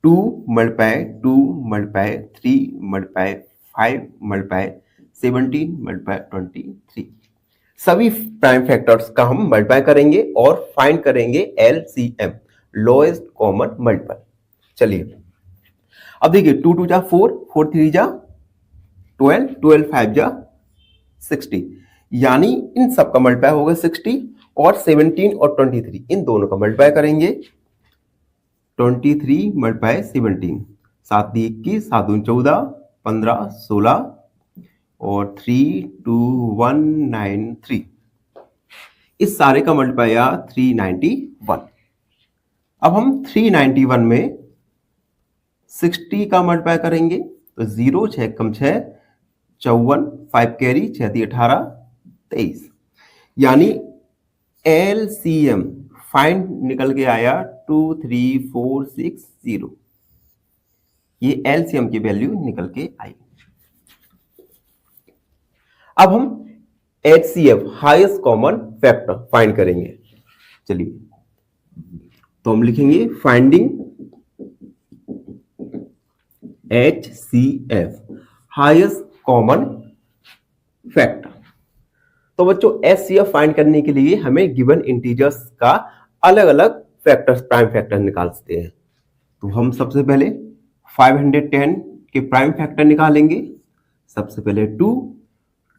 2 multiply 2 multiply 3 multiply 5 multiply 17 multiply 23। सभी प्राइम फैक्टर्स का हम मल्टीप्लाई करेंगे और फाइंड करेंगे LCM लोएस्ट कॉमन मल्टीपल। चलिए अब देखिए 2 2 जा 4, 4 3 जा 12, 12 5 जा 60, यानी इन सब का मल्टीप्लाई होगा 60 और 17 और 23 इन दोनों का मल्टीप्लाई करेंगे। 23 मल्टीप्लाई 17, 7 21, 7 दूनी 14, 15 16 और 3 2 1 9 3। इस सारे का मल्टीप्लाई आया 391। अब हम 391 में 60 का मल्टीप्लाई करेंगे तो 0 6 कम 6 54, 5 कैरी 6 18 23, यानी LCM फाइंड निकल के आया 23460। ये LCM की वैल्यू निकल के आई। अब हम HCF highest common factor find करेंगे। चलिए तो हम लिखेंगे finding HCF highest common factor. तो बच्चों HCF फाइंड करने के लिए हमें गिवन इंटीजर्स का अलग अलग फैक्टर्स प्राइम फैक्टर निकालते हैं। तो हम सबसे पहले 510 के प्राइम फैक्टर निकालेंगे। सबसे पहले 2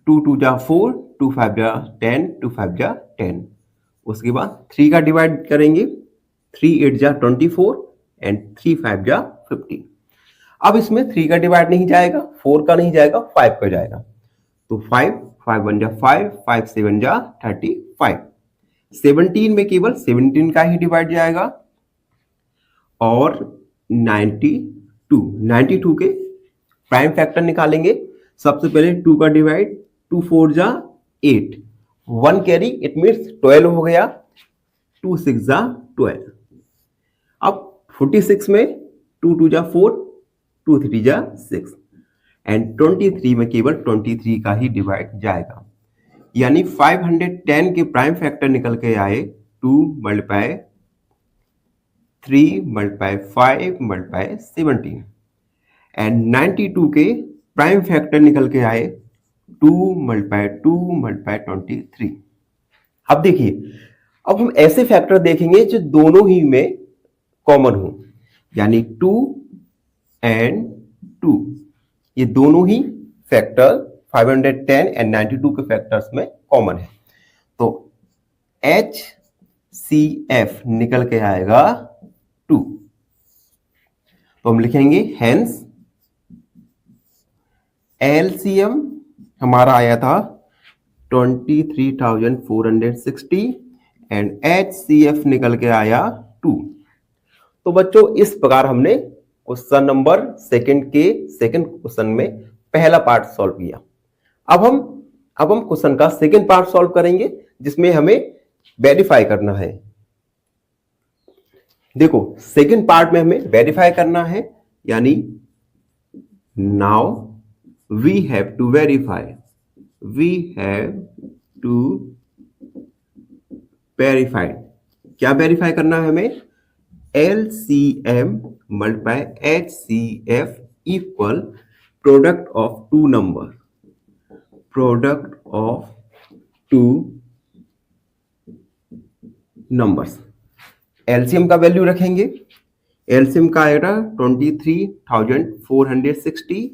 2 2 जा 4, 2 5 जा 10, 2 5 जा 10। उसके बाद 3 का डिवाइड करेंगे। 3 8 जा 24 एंड 3 5 जा 15। अब इसमें 3 का डिवाइड नहीं जाएगा, 4 का नहीं जाएगा, 5 का जाएगा। तो 5 5 1 जा 5, 5 7 जा 35। 17 में केवल 17 का ही डिवाइड जाएगा और 92 के प्राइम फैक्टर निकालेंगे। सबसे पहले 2 का डिवाइड, 2 4 जा 8, 1 कैरी इट मीन्स 12 हो गया। 2 6 जा 12। अब 46 में 2 2 जा 4, 2 3 जा 6 एंड 23 में केवल 23 का ही डिवाइड जाएगा, यानी 510 के प्राइम फैक्टर निकल के आए 2 मल्टीप्लाई 3 मल्टीप्लाई 5 मल्टीप्लाई 17 एंड 92 के प्राइम फैक्टर निकल के आए 2 मल्टीप्लाई 2 मल्टीप्लाई 23। अब देखिए अब हम ऐसे फैक्टर देखेंगे जो दोनों ही में कॉमन हो, यानी 2 एंड 2 ये दोनों ही फैक्टर 510 एंड 92 के फैक्टर्स में कॉमन है। तो HCF निकल के आएगा 2। तो हम लिखेंगे हेंस LCM हमारा आया था 23,460 एंड HCF निकल के आया 2। तो बच्चों इस प्रकार हमने क्वेश्चन नंबर सेकंड क्वेश्चन में पहला पार्ट सॉल्व किया। अब हम क्वेश्चन का सेकंड पार्ट सॉल्व करेंगे जिसमें हमें वेरीफाई करना है। देखो सेकंड पार्ट में हमें वेरीफाई करना है, यानी now we have to verify क्या वेरीफाई करना है हमें? LCM multiply HCF equal product of two numbers. LCM का वैल्यू रखेंगे, LCM का आएगा 23,460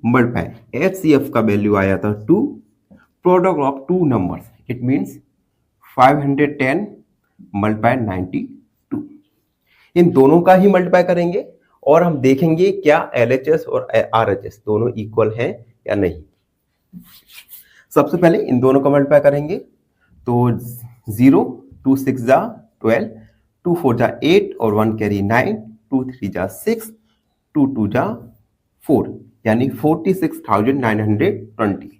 मल्टीप्लाई HCF का वैल्यू आया था 2, product of two numbers it means 510 multiply 92। इन दोनों का ही मल्टीप्लाई करेंगे और हम देखेंगे क्या LHS और RHS दोनों इक्वल हैं या नहीं। सबसे पहले इन दोनों का मल्टीप्लाई करेंगे तो 0 2 6 जा 12, 2 4 जा 8 और 1 कैरी 9, 2 3 जा 6, 2 2 जा 4 यानी 46,920।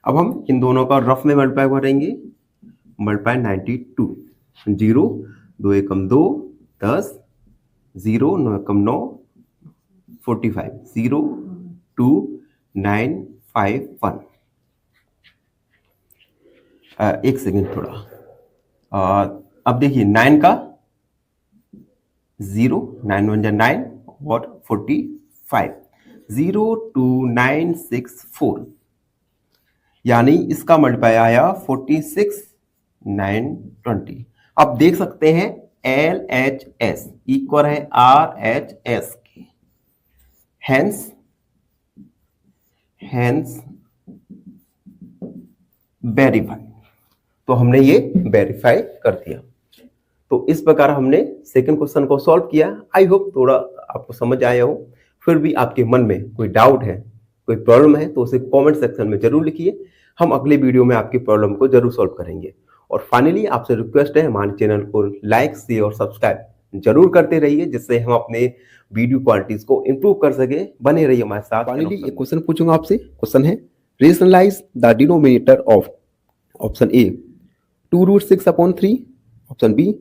अब हम इन दोनों का रफ में मल्टीप्लाई करेंगे, मल्टीप्लाई 92, 0 2 एकम 2 10, 0 9 एकम 9 45, 0 2 9 5 1। एक सेकेंड थोड़ा, अब देखिए 9 का 0 9 1 जा 9 और 45, 0 2 9 6 4 यानी इसका मल्टीप्लाई आया 46,920। अब देख सकते हैं LHS इक्वल है RHS के, हेंस वेरीफाई। तो हमने ये वेरीफाई कर दिया। तो इस प्रकार हमने सेकंड क्वेश्चन को सॉल्व किया। आई होप थोड़ा आपको समझ आया हो। फिर भी आपके मन में कोई डाउट है, कोई प्रॉब्लम है तो उसे कमेंट सेक्शन में जरूर लिखिए। हम अगले वीडियो में आपकी प्रॉब्लम को जरूर सॉल्व करेंगे। और फाइनली आपसे रिक्वेस्ट है हमारे चैनल को लाइक शेयर और सब्सक्राइब जरूर करते रहिए, जिससे हम अपने वीडियो क्वालिटीज को इंप्रूव कर सके। बने रहिए हमारे साथ। फाइनली एक क्वेश्चन पूछूंगा आपसे। क्वेश्चन है rationalise the denominator of option A 2√6/3, option B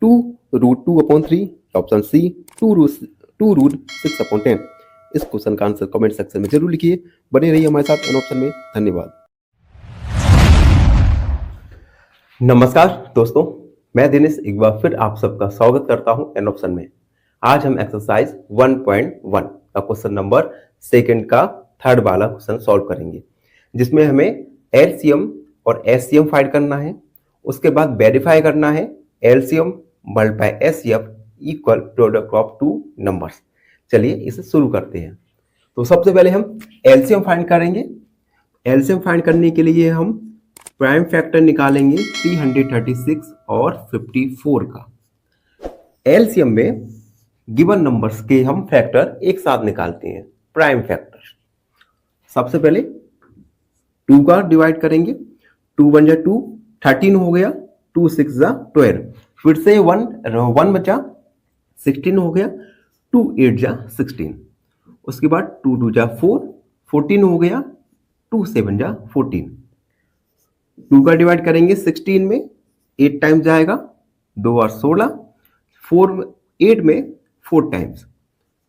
2√2/3, option C 2√6/10। इस क्वेश्चन का आंसर कमेंट सेक्शन में जरूर लिखिए। बने रहिए हमारे साथ एन ऑप्शन में। धन्यवाद। नमस्कार दोस्तों, मैं दिनेश एक बार फिर आप सबका स्वागत करता हूं एन ऑप्शन में। आज हम एक्सरसाइज 1.1 का क्वेश्चन नंबर सेकंड का थर्ड वाला क्वेश्चन सॉल्व करेंगे, जिसमें हमें LCM और HCM फाइंड करना है। उसके बाद वेरीफाई करना है LCM multiply HCF equal product of two numbers. चलिए इसे शुरू करते हैं। तो सबसे पहले हम LCM फाइंड करेंगे। LCM फाइंड करने के लिए हम प्राइम फैक्टर निकालेंगे 336 और 54 का। LCM में गिवन नंबर्स के हम फैक्टर एक साथ निकालते हैं, प्राइम फैक्टर। सबसे पहले 2 का डिवाइड करेंगे, 2 1 जा 2, 13 हो गया, 2 6 जा 12, फिर से 1 बचा, 16 हो गया, 2 8 जा 16, उसके बाद 2 2 जा 4, 14 हो गया, 2 7 जा 14। 2 का डिवाइड करेंगे 16 में, 8 टाइम्स जाएगा, 2 और 16, 8 में 4 टाइम्स,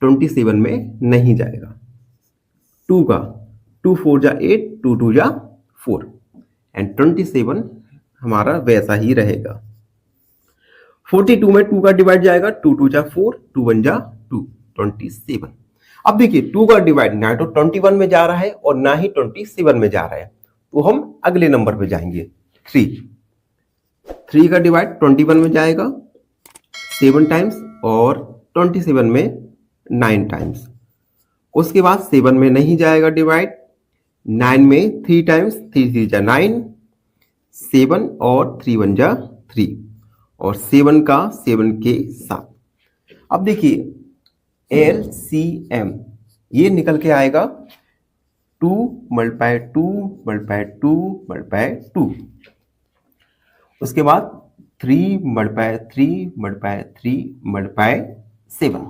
27 में नहीं जाएगा। 2 का 2 4 जा 8, 2 2 जा 4 एंड 27 हमारा वैसा ही रहेगा। 42 में 2 का डिवाइड जाएगा, 2 2 जा 4, 2 1 जा 2, 27। अब देखिए 2 का डिवाइड ना तो 21 में जा रहा है और ना ही 27 में जा रहा है, तो हम अगले नंबर पे जाएंगे 3 का डिवाइड 21 में जाएगा 7 टाइम्स और 27 में 9 टाइम्स। उसके बाद 7 में नहीं जाएगा डिवाइड, 9 में 3 टाइम्स, 3 3 जा 9, 7 और 3 1 जा 3 और 7 का 7 के साथ। अब देखिए LCM ये निकल के आएगा 2 मल्टीप्लाई 2 मल्टीप्लाई 2 मल्टीप्लाई 2, उसके बाद 3 मल्टीप्लाई 3 मल्टीप्लाई 3 मल्टीप्लाई 7।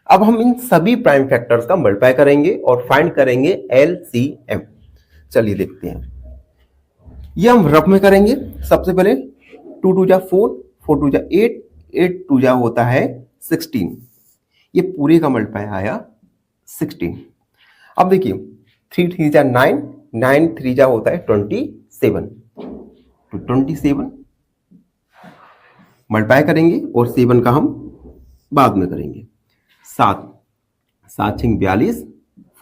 अब हम इन सभी प्राइम फैक्टर्स का मल्टीप्लाई करेंगे और फाइंड करेंगे एलसीएम। चलिए देखते हैं, ये हम रफ में करेंगे। सबसे पहले 2 2 जा 4, 4 2 जा 8, 8 2 जा होता है 16, ये पूरे का मल्टीप्लाई आया 16। अब देखिए 3 3 जा 9, 9 3 जा होता है 27, तो 27 मल्टीप्लाई करेंगे और 7 का हम बाद में करेंगे। 7 7 6 42,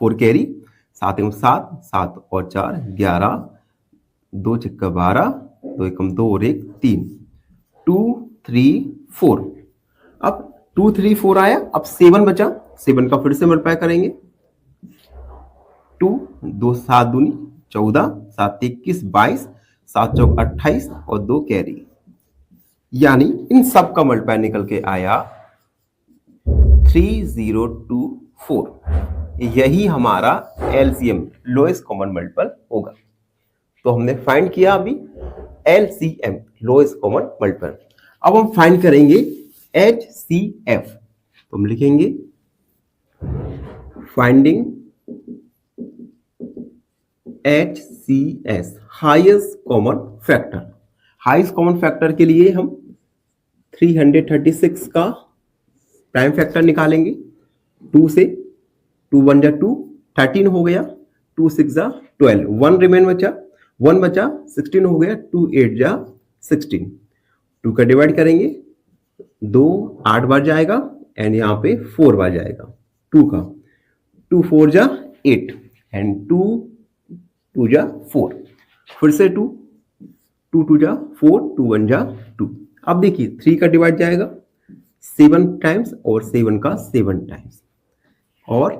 4 कैरी, 7 1 7, 7 और 4 11, 2 6 12, 2 1 2 और 1 3, 2 3 4। अब 2 3 4 आया, अब 7 बचा, 7 का फिर से मल्टीप्लाई करेंगे। 2 2 7 दूनी 14, 7 21 22, 7 चौक 28 और 2 कैरी, यानी इन सब का मल्टीप्लाई निकल के आया 3024। यही हमारा एलसीएम लोएस्ट कॉमन मल्टीपल होगा। तो हमने फाइंड किया अभी एलसीएम लोएस्ट कॉमन मल्टीपल। अब हम फाइंड करेंगे एचसीएफ, तो हम लिखेंगे finding HCS highest common factor. Highest common factor के लिए हम 336 का प्राइम फैक्टर निकालेंगे। 2 से 2 1 जा 2, 13 हो गया, 2 6 जा 12, 1 रिमेन बचा, 1 बचा, 16 हो गया, 2 8 जा 16। 2 का डिवाइड करेंगे, 2 8 बार जाएगा एंड यहाँ पे 4 बार जाएगा 2 का, 2 4 जा 8 एंड 2 2 जा 4, फिर से 2 2 2 जा 4, 2 1 जा 2। अब देखिए 3 का डिवाइड जाएगा 7 टाइम्स और 7 का 7 टाइम्स और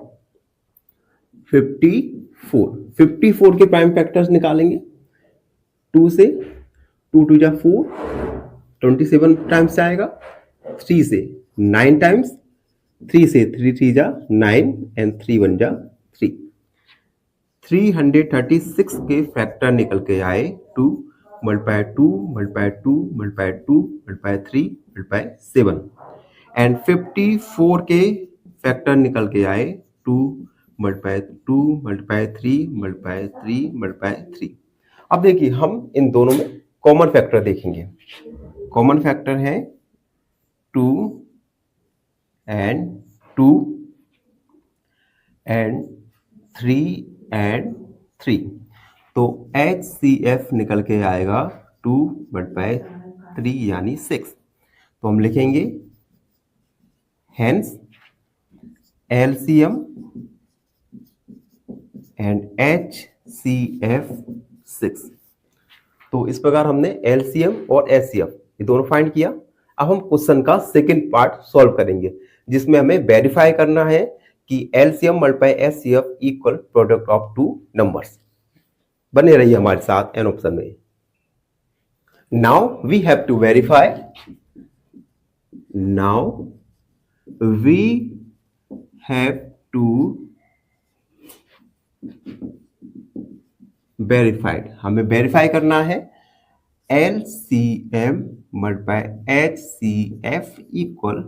54 के प्राइम फैक्टर्स निकालेंगे। 2 से 2 2 जा 4, 27 टाइम्स जाएगा, 3 से 9 टाइम्स, 3 से 3 3 जा 9 एंड 3 1 जा 3। 336 के फैक्टर निकल के आए 2 multiply 2 multiply 2 multiply 2 multiply 3 multiply 7 and 54 के फैक्टर निकल के आए 2 मल्टीप्लाई 2 मल्टीप्लाई 3 मल्टीप्लाई 3 मल्टीप्लाई 3। अब देखिए हम इन दोनों में कॉमन फैक्टर देखेंगे। कॉमन फैक्टर है 2 एंड 2 एंड 3 एंड 3, तो HCF निकल के आएगा 2 मल्टीप्लाई 3 यानी 6। तो हम लिखेंगे हेंस LCM एंड HCF 6। तो इस प्रकार हमने LCM और HCF ये दोनों फाइंड किया। अब हम क्वेश्चन का सेकंड पार्ट सॉल्व करेंगे, जिसमें हमें वेरीफाई करना है कि LCM multiply HCF equal product of 2 numbers. बने रहिए हमारे साथ एन ऑप्शन में। Now we have to verify, now we have to verified, हमें वेरीफाई करना है LCM multiply HCF equal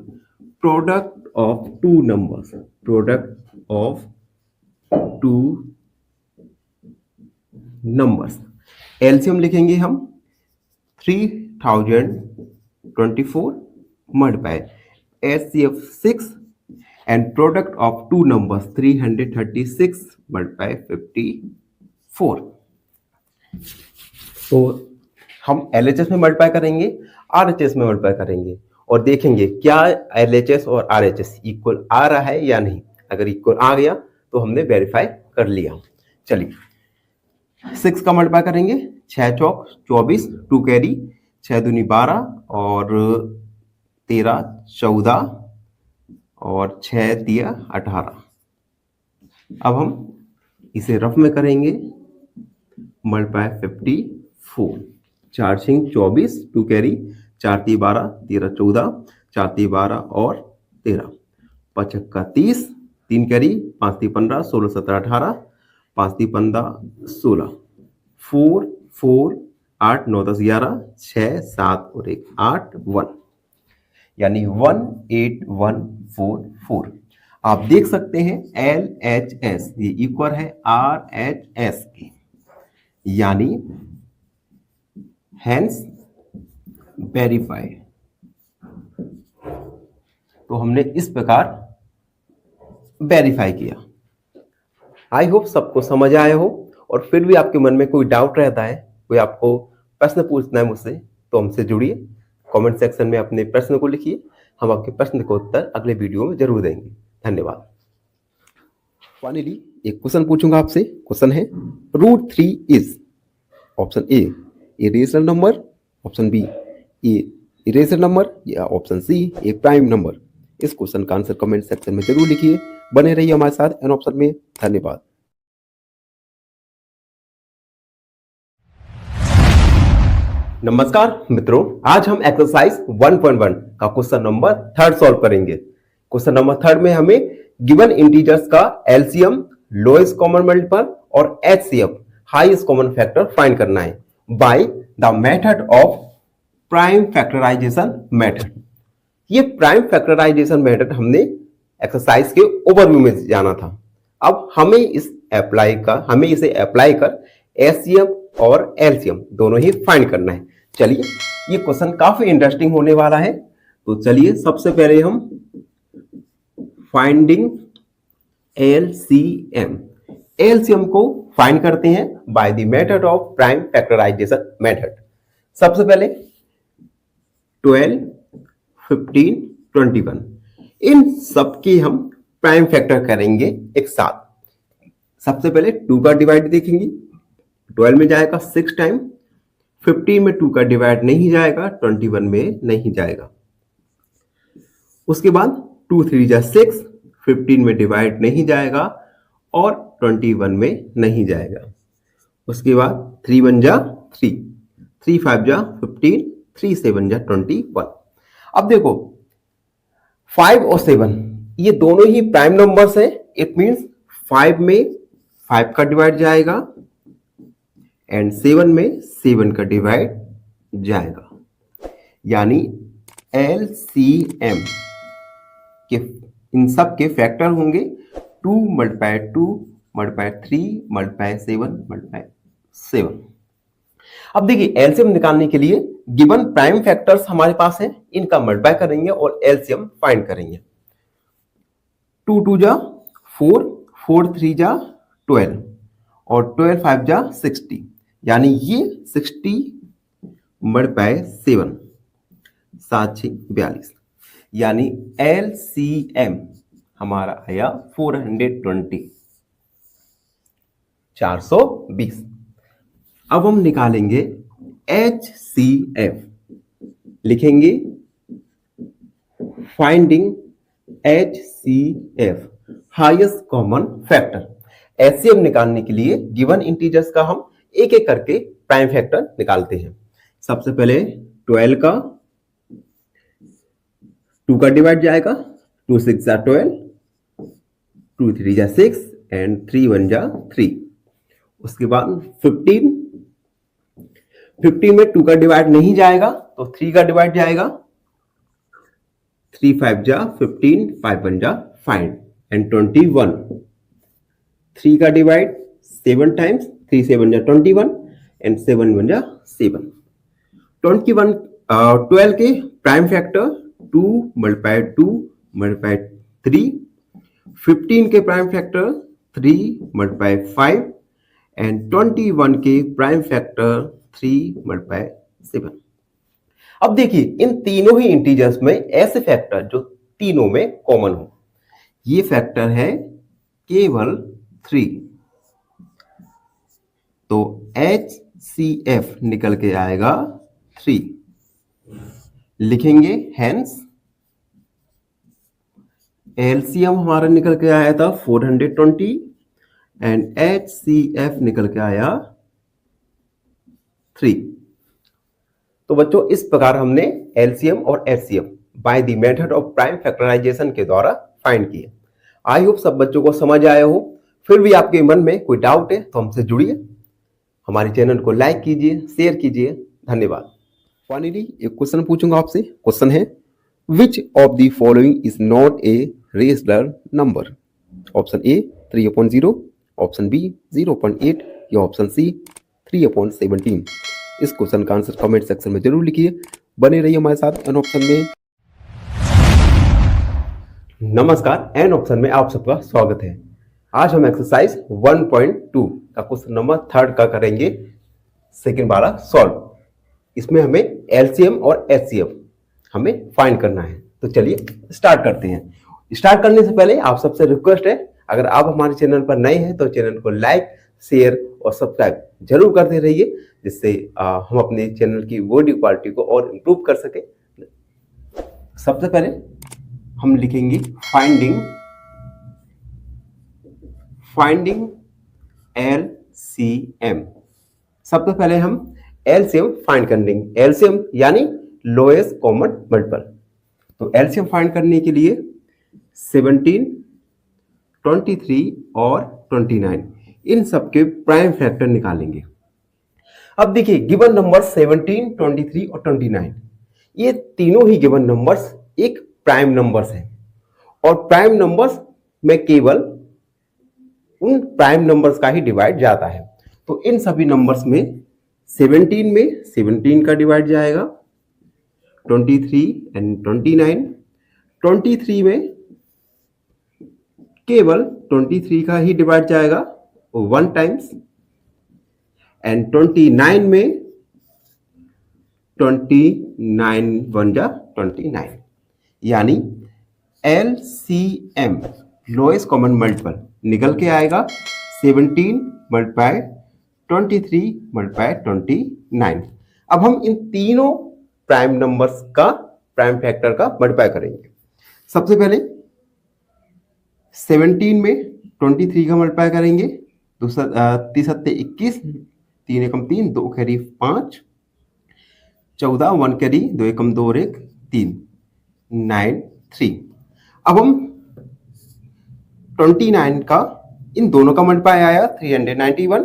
product of 2 numbers, product of 2 numbers. LCM लिखेंगे हम 3024 multiply HCF 6 and product of 2 numbers 336 multiply 54। तो हम LHS में multiply करेंगे, RHS में मल्टीप्लाई करेंगे और देखेंगे क्या LHS और RHS इक्वल आ रहा है या नहीं। अगर इक्वल आ गया तो हमने वेरीफाई कर लिया। चलिए 6 का मल्टीप्लाई करेंगे, 6 चौक 24, 2 कैरी, 6 दूनी 12 और 13 14 और 6 दिया 18। अब हम इसे रफ में करेंगे मल्टीप्लाई 54, 4 6 24, 2 कैरी, 4 3 12, 13 14, 4 3 12 और 13, 5 का 30, 3 कैरी, 5 3 15, 16 17 18, 5 3 15 16, 4 4 8 9 10 11 6 7 और 1 8 1, यानी 18144। आप देख सकते हैं LHS ये इक्वल है RHS के, यानी हैंस वेरीफाई। तो हमने इस प्रकार वेरीफाई किया। आई होप सबको समझ आया हो, और फिर भी आपके मन में कोई डाउट रहता है, कोई आपको प्रश्न पूछना है मुझसे, तो हमसे जुड़िए, कमेंट सेक्शन में अपने प्रश्न को लिखिए। हम आपके प्रश्न का उत्तर अगले वीडियो में जरूर देंगे। धन्यवाद। फाइनली एक क्वेश्चन पूछूंगा आपसे। क्वेश्चन है √3 is option A irrational number, option B irrational number, या ऑप्शन सी एक प्राइम नंबर। इस क्वेश्चन का आंसर कमेंट सेक्शन में जरूर लिखिए। बने रहिए हमारे साथ एन ऑप्शन में। धन्यवाद। नमस्कार मित्रों, आज हम एक्सरसाइज 1.1 का क्वेश्चन नंबर 3 सॉल्व करेंगे। क्वेश्चन नंबर 3 में हमें गिवन इंटीजर्स का एलसीएम, लोएस्ट कॉमन मल्टीपल और HCF, highest common factor find करना है by the method of prime factorisation method. ये प्राइम फैक्टराइजेशन मेथड हमने एक्सरसाइज के ओवरव्यू में जाना था। अब हमें इसे अप्लाई कर एचसीएफ और एलसीएम दोनों ही फाइंड करना है। चलिए, ये क्वेश्चन काफी इंटरेस्टिंग होने वाला है। तो चलिए सबसे पहले हम फाइंडिंग एलसीएम को फाइंड करते हैं by the method of prime factorisation method. सबसे पहले 12, 15, 21 इन सबकी हम प्राइम फैक्टर करेंगे एक साथ। सबसे पहले 2 का डिवाइड देखेंगे। 12 में जाएगा 6 टाइम, 15 में 2 का डिवाइड नहीं जाएगा, 21 में नहीं जाएगा। उसके बाद 2 3 जा 6, 15 में डिवाइड नहीं जाएगा और 21 में नहीं जाएगा। उसके बाद 3 1 जा 3, 3 5 जा 15, 3 7 जा 21। अब देखो 5 और 7 ये दोनों ही प्राइम नंबर्स हैं। इट मींस 5 में 5 का डिवाइड जाएगा एंड 7 में 7 का डिवाइड जाएगा, यानी एलसीएम के इन सब के फैक्टर होंगे 2 मल्टीप्लाई 2 मल्टीप्लाई 3 मल्टीप्लाई 7 मल्टीप्लाई 7। अब देखिए एलसीएम निकालने के लिए गिवन प्राइम फैक्टर्स हमारे पास हैं, इनका मल्टीप्लाई करेंगे और एलसीएम फाइंड करेंगे। 2 2 जा 4, 4 3 जा 12 और 12 5 जा 60, यानी ये 60 मल्टीप्लाई 7 7 6 42, यानी एलसीएम हमारा आया 420 420। अब हम निकालेंगे HCF, लिखेंगे finding HCF highest common factor. HCF निकालने के लिए गिवन इंटीजर्स का हम एक एक करके प्राइम फैक्टर निकालते हैं। सबसे पहले 12 का 2 का डिवाइड जाएगा, 2 6 जा 12, 2 3 जा 6 एंड 3 1 जा 3। उसके बाद 15 में 2 का डिवाइड नहीं जाएगा तो 3 का डिवाइड जाएगा, 3 5 जा 15, 5 1 जा 5 एंड 21। 3 का डिवाइड 7 टाइम्स, 3 7 जा 21 एंड 7 1 जा 7। 12 के प्राइम फैक्टर 2 मल्टीप्लाई 2 मल्टीप्लाई 3, 15 के प्राइम फैक्टर 3 मल्टीप्लाई 5 एंड 21 के प्राइम फैक्टर 3 मल्टीप्लाई 7। अब देखिए इन तीनों ही इंटीजर्स में ऐसे फैक्टर जो तीनों में कॉमन हो, ये फैक्टर है केवल 3। तो HCF निकल के आएगा 3। लिखेंगे हेंस LCM हमारा निकल के आया था 420 एंड HCF निकल के आया 3। तो बच्चों इस प्रकार हमने LCM और HCF by the method of prime factorisation के द्वारा फाइंड किए। आई होप सब बच्चों को समझ आया हो। फिर भी आपके मन में कोई डाउट है तो हमसे जुड़िए, हमारे चैनल को लाइक कीजिए, शेयर कीजिए। धन्यवाद। फाइनली एक क्वेश्चन पूछूंगा आपसे। क्वेश्चन है, which of the following is not a rational number? Option A 3/0, option B 0.8 या ऑप्शन सी 3/17। इस क्वेश्चन का आंसर कमेंट सेक्शन में जरूर लिखिए। बने रहिए हमारे साथ एन ऑप्शन में। नमस्कार, एन ऑप्शन में आप सबका स्वागत है। आज हम एक्सरसाइज 1.2 का क्वेश्चन नंबर 3 का करेंगे सेकंड वाला सॉल्व। इसमें हमें एलसीएम और एचसीएफ हमें फाइंड करना है। तो चलिए स्टार्ट करते हैं। स्टार्ट करने से पहले आप सबसे रिक्वेस्ट है, अगर आप हमारे चैनल पर नए हैं तो चैनल को लाइक, शेयर और सब्सक्राइब जरूर करते रहिए, जिससे हम अपने चैनल की वीडियो क्वालिटी को और इम्प्रूव कर सके। सबसे पहले हम लिखेंगे फाइंडिंग एलसीएम। सबसे पहले हम एलसीएम फाइंड करेंगे। एलसीएम यानी लोएस्ट कॉमन मल्टीपल। तो एलसीएम फाइंड करने के लिए 17, 23 और 29 इन सबके प्राइम फैक्टर निकालेंगे। अब देखिए, गिवन नंबर 17, 23 और 29 ये तीनों ही गिवन नंबर्स एक प्राइम नंबर्स हैं, और प्राइम नंबर्स में केवल उन प्राइम नंबर्स का ही डिवाइड जाता है। तो इन सभी नंबर्स में 17 में 17 का डिवाइड जाएगा, 23 एंड 29, 23 में केवल 23 का ही डिवाइड जाएगा 1 टाइम्स, एंड 29 में 29 1 जा 29, यानी एलसीएम लोएस्ट कॉमन मल्टीपल निकल के आएगा 17 मल्टीप्लाई 23 मल्टीप्लाई 29। अब हम इन तीनों प्राइम नंबर्स का प्राइम फैक्टर का मल्टीप्लाई करेंगे। सबसे पहले 17 में 23 का मल्टीप्लाई करेंगे। दूसरा 3 सत्ते 21, 3 एकम 3, 2 कैरी 5, 14, 1 कैरी 2 एकम 2 और 1 3, 9 3। अब हम 29 का इन दोनों का मल्टीप्लाई आया 391।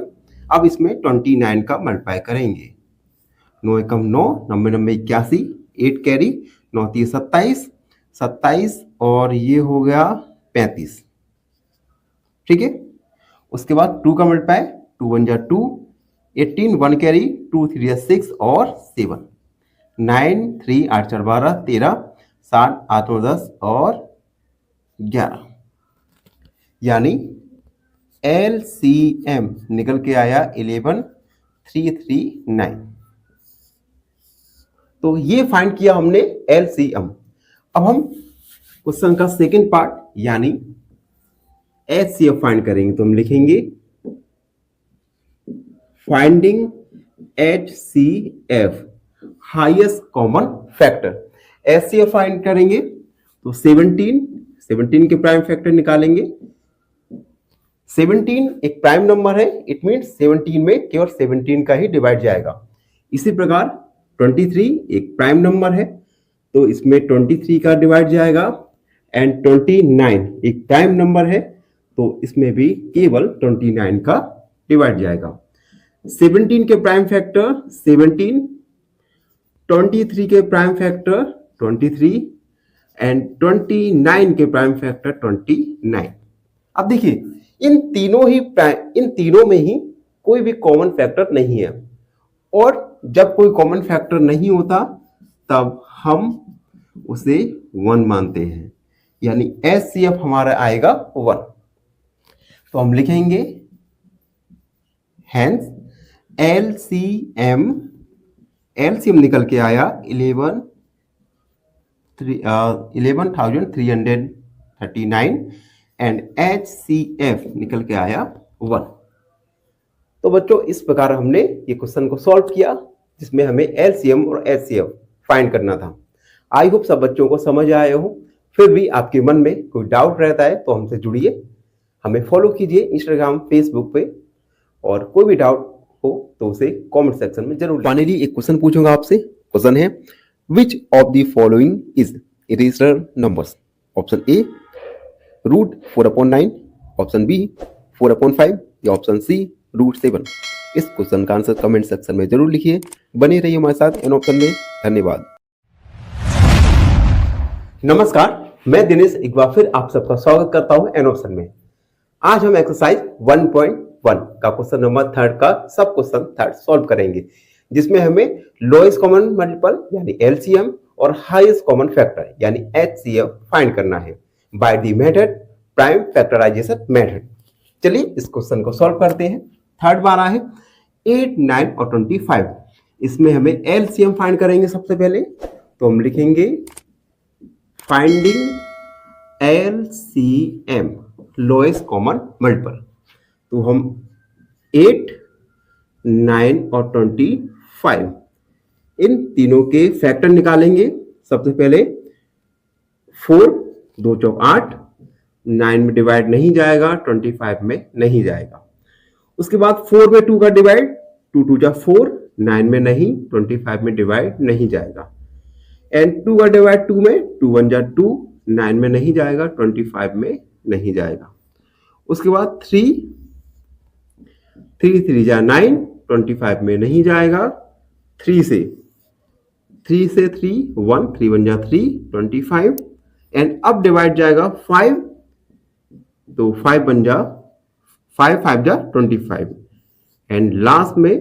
अब इसमें 29 का मल्टीप्लाई करेंगे। 9 एकम 9, 90 90 81, 8 कैरी 9 3 27, 27 और ये हो गया 35। ठीक है। उसके बाद 2 का मल्टीप्लाई, 2 1 जा 2, 18, 1 कैरी 2 3 जा 6 और 7, 9 3 8 4 12 13, 7 8 9 10 और 11, यानी एलसीएम निकल के आया 11339। तो ये फाइंड किया हमने एलसीएम। अब हम क्वेश्चन का सेकंड पार्ट यानी एचसीएफ फाइंड करेंगे। तो हम लिखेंगे finding HCF highest common factor. HCF find करेंगे तो 17 के प्राइम फैक्टर निकालेंगे। 17 एक प्राइम नंबर है, इट मीन्स 17 में केवल 17 का ही डिवाइड जाएगा। इसी प्रकार 23 एक प्राइम नंबर है, तो इसमें 23 का डिवाइड जाएगा, एंड 29 एक प्राइम नंबर है, तो इसमें भी केवल 29 का डिवाइड जाएगा। 17 के प्राइम फैक्टर 17, 23 के प्राइम फैक्टर 23 एंड 29 के प्राइम फैक्टर 29। अब देखिए, इन तीनों में ही कोई भी कॉमन फैक्टर नहीं है, और जब कोई कॉमन फैक्टर नहीं होता तब हम उसे 1 मानते हैं, यानी एचसीएफ हमारा आएगा 1। तो हम लिखेंगे हेंस एलसीएम निकल के आया 11,339 एंड एचसीएफ निकल के आया 1। तो बच्चों, इस प्रकार हमने ये क्वेश्चन को सॉल्व किया, जिसमें हमें एलसीएम और एचसीएफ फाइंड करना था। आई होप सब बच्चों को समझ आए हो। फिर भी आपके मन में कोई डाउट रहता है तो हमसे जुड़िए, हमें फॉलो कीजिए इंस्टाग्राम, फेसबुक पे, और कोई भी डाउट हो तो उसे कमेंट सेक्शन में जरूर। फाइनली एक क्वेश्चन पूछूंगा आपसे। क्वेश्चन है, which of the following is irrational numbers? Option A √4/9, option B 4/5 या ऑप्शन सी √7। इस क्वेश्चन का आंसर कमेंट सेक्शन में जरूर लिखिए। बने रहिए हमारे साथ एन ऑप्शन में। धन्यवाद। नमस्कार, मैं दिनेश एक बार फिर आप सबका स्वागत करता हूं एन ऑप्शन में। आज हम एक्सरसाइज 1.1 का क्वेश्चन नंबर 3 का सब क्वेश्चन 3 सॉल्व करेंगे, जिसमें हमें लोएस्ट कॉमन मल्टीपल यानी एलसीएम और हाईएस्ट कॉमन फैक्टर यानी एचसीएफ फाइंड करना है by the method prime factorisation method. चलिए इस क्वेश्चन को सॉल्व करते हैं। थर्ड बार है 8, 9 और 25। इसमें हमें एलसीएम फाइंड करेंगे। सबसे पहले तो हम लिखेंगे finding LCM lowest common multiple. तो हम 8, 9 और 25 इन तीनों के फैक्टर निकालेंगे। सबसे पहले 4, 2 चौक 8, 9 में डिवाइड नहीं जाएगा, 25 में नहीं जाएगा। उसके बाद 4 में 2 का डिवाइड, 2 2 जा 4, 9 में नहीं, 25 में डिवाइड नहीं जाएगा। एंड 2 का डिवाइड 2 में, 2 1 जा 2, 9 में नहीं जाएगा, 25 में नहीं जाएगा। उसके बाद 3 3 जा 9, 25 में नहीं जाएगा। 3 से 3 1, 3 1 जा 3, 25। एंड अब डिवाइड जाएगा 5, तो 5 बन जा 5 5 जा 25। एंड लास्ट में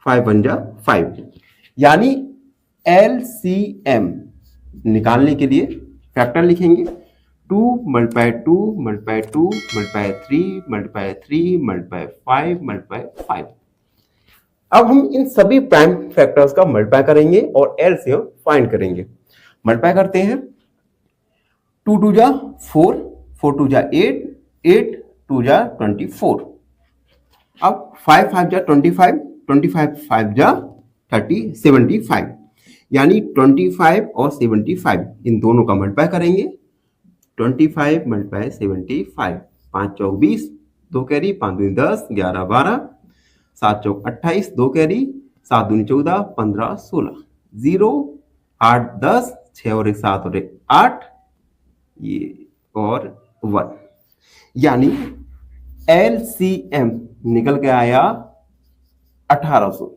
5 1 जा 5। यानी एलसीएम निकालने के लिए फैक्टर लिखेंगे 2 × 2 × 2 × 3 × 3 × 5 × 5। अब हम इन सभी प्राइम फैक्टर्स का मल्टीप्लाई करेंगे और एलसीएम फाइंड करेंगे। मल्टीप्लाई करते हैं। 2 2 जा 4, 4 2 जा 8, 8 2 जा 24। अब 5 5 जा 25, 25 5 जा 30, 75। यानी 25 और 75 इन दोनों का मल्टीप्लाई करेंगे। 25 × 75, 5 चौक 20, 2 कैरी, 5 दूनी 10, 11 12, 7 चौक 28, 2 कैरी, 7 दूनी 14, 15 16, 0 8 10, 6 और 1 7 और 1 8, ये और 1। यानी एलसीएम निकल के आया 1800।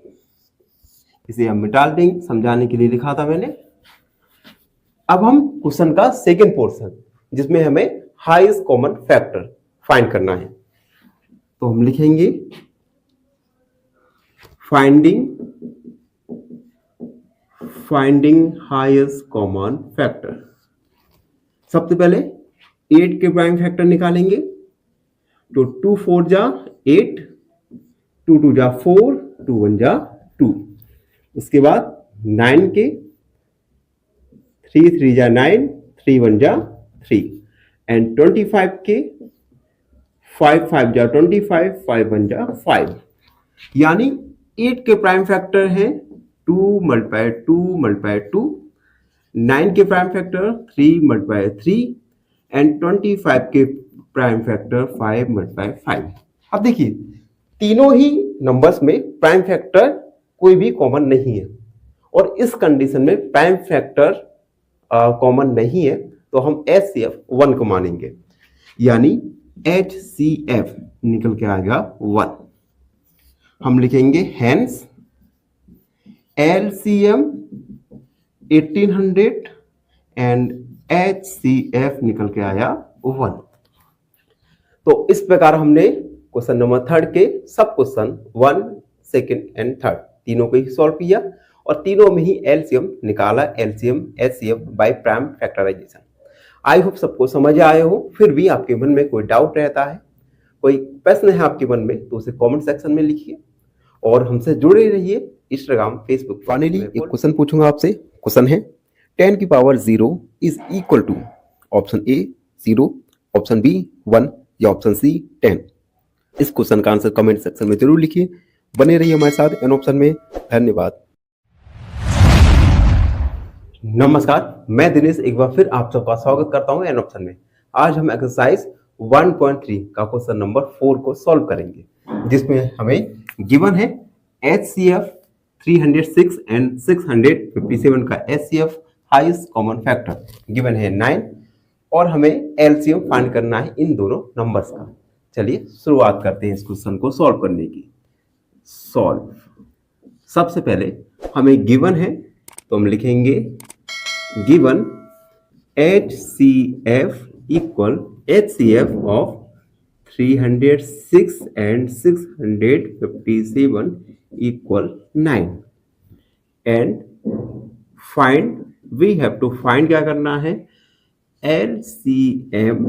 इसे हम मिटा देंगे, समझाने के लिए लिखा था मैंने। अब हम क्वेश्चन का सेकंड पोर्शन, जिसमें हमें हाईएस्ट कॉमन फैक्टर फाइंड करना है, तो हम लिखेंगे फाइंडिंग हाईएस्ट कॉमन फैक्टर। सबसे पहले 8 के प्राइम फैक्टर निकालेंगे। तो 2 4 जा 8, 2 2 जा 4, 2 1 जा 2। उसके बाद 9 के 3 3 जा 9, 3 1 जा 3। एंड 25 के 5 5 जा 25, 5 1 जा 5। यानी 8 के प्राइम फैक्टर हैं 2 × 2 × 2, 9 के प्राइम फैक्टर 3 × 3 एंड 25 के प्राइम फैक्टर 5 × 5। अब देखिए तीनों ही नंबर्स में प्राइम फैक्टर कोई भी कॉमन नहीं है, और इस कंडीशन में प्राइम फैक्टर कॉमन नहीं है, तो हम एचसीएफ 1 को मानेंगे। यानी एचसीएफ निकल के आएगा 1। हम लिखेंगे हेंस एलसीएम 1800 एंड एचसीएफ निकल के आया 1। तो इस प्रकार हमने क्वेश्चन नंबर 3 के सब क्वेश्चन 1, 2 एंड 3 तीनों को ही सॉल्व किया, और तीनों में ही एलसीएम निकाला, LCM HCF by prime factorisation. I hope सबको समझ आए हो। फिर भी आपके मन में कोई डाउट रहता है, कोई प्रश्न है आपके मन में, तो उसे कमेंट सेक्शन में लिखिए और हमसे जुड़े रहिए इंस्टाग्राम, फेसबुक। फाइनली एक क्वेश्चन पूछूंगा आपसे। क्वेश्चन है 10 की power 0 is equal to option A 0, option B 1 या ऑप्शन सी 10। इस क्वेश्चन का आंसर कमेंट सेक्शन में जरूर लिखिए। बने रहिए हमारे साथ एन ऑप्शन में। धन्यवाद। नमस्कार, मैं दिनेश एक बार फिर आप सबका स्वागत करता हूं एन ऑप्शन में। आज हम एक्सरसाइज 1.3 का क्वेश्चन नंबर 4 को सॉल्व करेंगे, जिसमें हमें गिवन है HCF 306 एंड 657 का HCF highest common factor given है 9, और हमें LCM फाइंड करना है इन दोनों नंबर्स का। चलिए शुरुआत करते हैं इस क्वेश्चन को सॉल्व करने की। सॉल्व, सबसे पहले हमें गिवन है तो हम लिखेंगे given HCF equal HCF of 306 and 657 equal 9 and find, we have to find, क्या करना है, LCM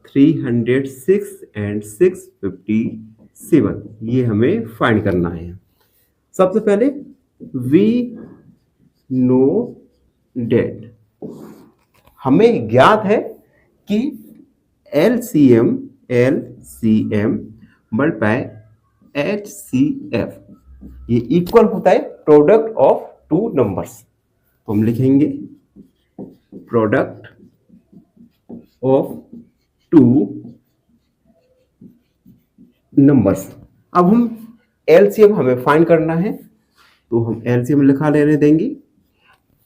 306 and 657, ये हमें फाइंड करना है। सबसे पहले we know that, हमें ज्ञात है कि LCM मल्टीप्लाई HCF ये इक्वल होता है प्रोडक्ट ऑफ टू नंबर्स। तो हम लिखेंगे प्रोडक्ट ऑफ टू नंबर्स। अब हम LCM हमें फाइंड करना है तो हम LCM लिखा लेने देंगे।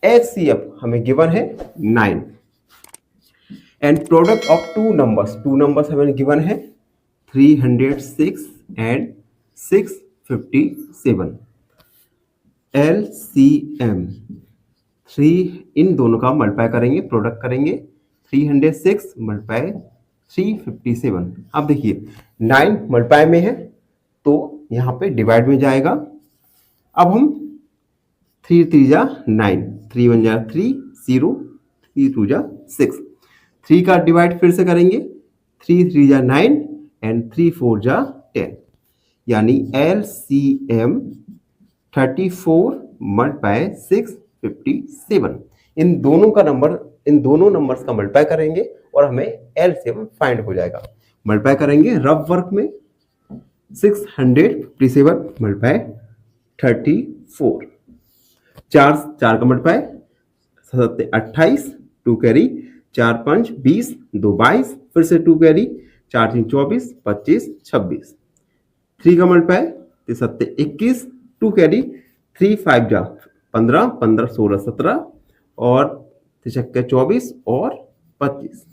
HCF हमें गिवन है 9 and product of two numbers हमें गिवन है 306 एंड 657। LCM 3, इन दोनों का मल्टीप्लाई करेंगे, प्रोडक्ट करेंगे, 306 मल्टीप्लाई 357। अब देखिए 9 मल्टीप्लाई में है तो यहाँ पे डिवाइड में जाएगा। अब हम 3 3 जा 9, 3 1 जा 3 0, 3 2 जा 6, 3 का डिवाइड फिर से करेंगे, 3 3 जा 9 एंड 3 4 जा 10, यानी LCM 34 मल्टीप्लाई 657। इन दोनों नंबर्स का मल्टीप्लाई करेंगे और हमें LCM फाइंड हो जाएगा। मल्टीप्लाई करेंगे रफ वर्क में 657 मल्टीप्लाई 34, 4 का मल्टीप्लाई 7 28, 2 कैरी, 4 5 20, 2 22, फिर से 2 कैरी, 4 3 24, 25 26, 3 का मल्टीप्लाई 7 21, 2 कैरी, 3 5 जा 15, 15 16 17 और 3 24 और 25,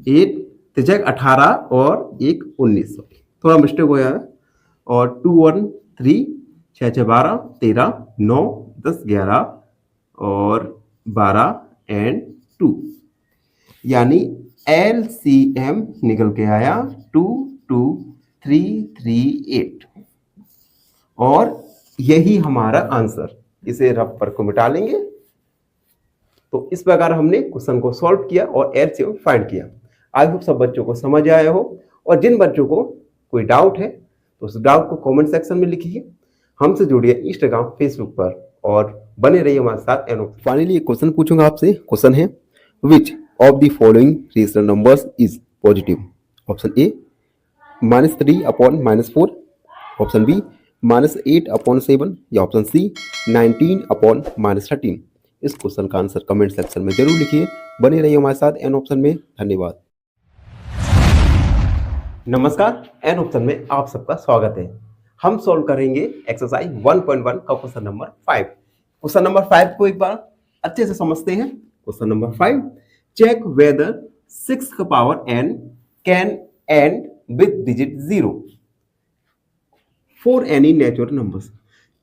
8 3 18 और 1 19, थोड़ा मिस्टेक हो गया है, और 2 1 3, 6 6 12 13, 9 10 11 और 12 एंड 2, यानी LCM निकल के आया 22338 और यही हमारा आंसर। इसे रफ पर को मिटा लेंगे। तो इस प्रकार हमने क्वेश्चन को सॉल्व किया और LCM फाइंड किया। आई होप सब बच्चों को समझ आया हो, और जिन बच्चों को कोई डाउट है तो उस डाउट को कमेंट सेक्शन में लिखिए। हमसे जुड़िए इंस्टाग्राम फेसबुक पर और बने रहिए हमारे साथ। फाइनली एक क्वेश्चन पूछूंगा आपसे। क्वेश्चन है which of the following rational numbers is positive? Option A -3/-4, option B -8/7 या ऑप्शन सी 19/-13। इस क्वेश्चन का आंसर कमेंट सेक्शन में जरूर लिखिए। बने रहिए हमारे साथ एन ऑप्शन में। धन्यवाद। नमस्कार, एन ऑप्शन में आप सबका स्वागत है। हम सॉल्व करेंगे एक्सरसाइज 1.1 का क्वेश्चन नंबर 5। क्वेश्चन नंबर 5 को एक बार अच्छे से समझते हैं। क्वेश्चन नंबर 5, चेक वेदर 6 का power n can end with digit 0 for any natural numbers.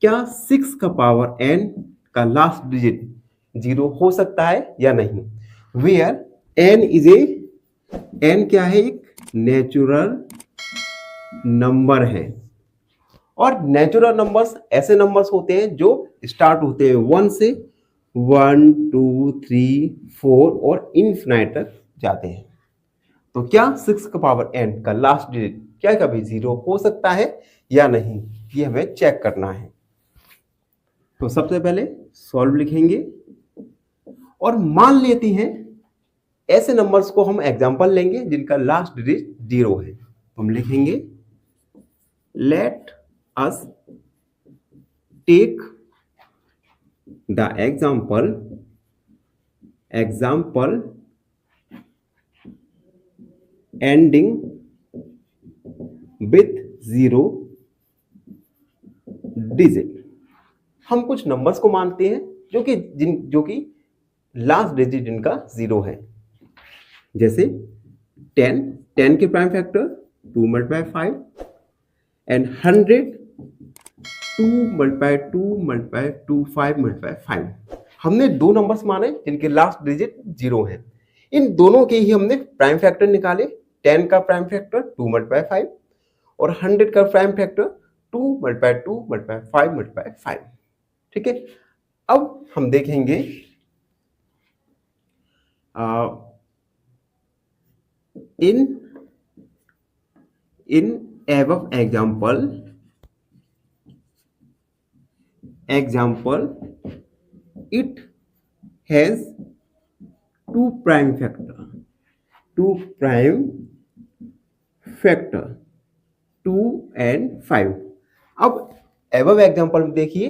क्या 6 का पावर n का लास्ट डिजिट 0 हो सकता है या नहीं? Where n is a, n क्या है, एक नेचुरल नंबर है, और नेचुरल नंबर्स ऐसे नंबर्स होते हैं जो स्टार्ट होते हैं 1 से, 1 2 3 4 और इनफिनाइट तक जाते हैं। तो क्या 6 का पावर n का लास्ट डिजिट क्या कभी 0 हो सकता है या नहीं, ये हमें चेक करना है। तो सबसे पहले सॉल्व लिखेंगे और मान लेती हैं ऐसे नंबर्स को हम एग्जांपल लेंगे जिनका लास्ट डिजिट 0 है। तो हम लिखेंगे let us take the example ending with 0 डिजिट। हम कुछ नंबर्स को मानते हैं जो कि लास्ट डिजिट जिनका 0 है, जैसे 10, 10 के prime factor 2 multiply 5 and 100 2 multiply 2 multiply 2 5 multiply 5। हमने दो नंबर्स माने जिनके लास्ट डिजिट 0 है। इन दोनों के ही हमने प्राइम फैक्टर निकाले। 10 का प्राइम फैक्टर 2 मल्टीप्लाई 5 और 100 का prime factor 2 multiply 2 multiply 5 multiply 5। ठीक है, अब हम देखेंगे in above example it has two prime factor 2 and 5। अब above example में देखिए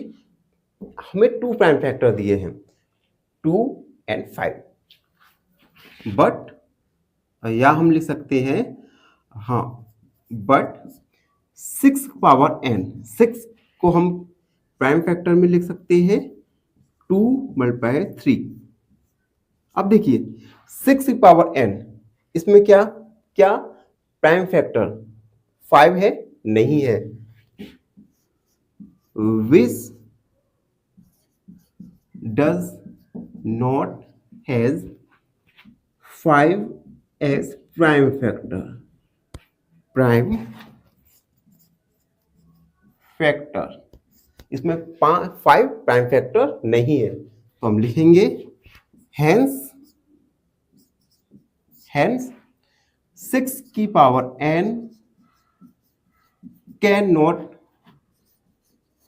हमें 2 प्राइम फैक्टर दिए हैं 2 and 5, बट या हम लिख सकते हैं हाँ बट 6 पावर n, 6 को हम प्राइम फैक्टर में लिख सकते हैं 2 मल्टीप्लाई 3। अब देखिए 6 पावर n, इसमें क्या क्या प्राइम फैक्टर 5 है? नहीं है। Which does not has 5 as prime factor. इसमें 5 प्राइम फैक्टर नहीं है, तो हम लिखेंगे हेंस 6 की power n can not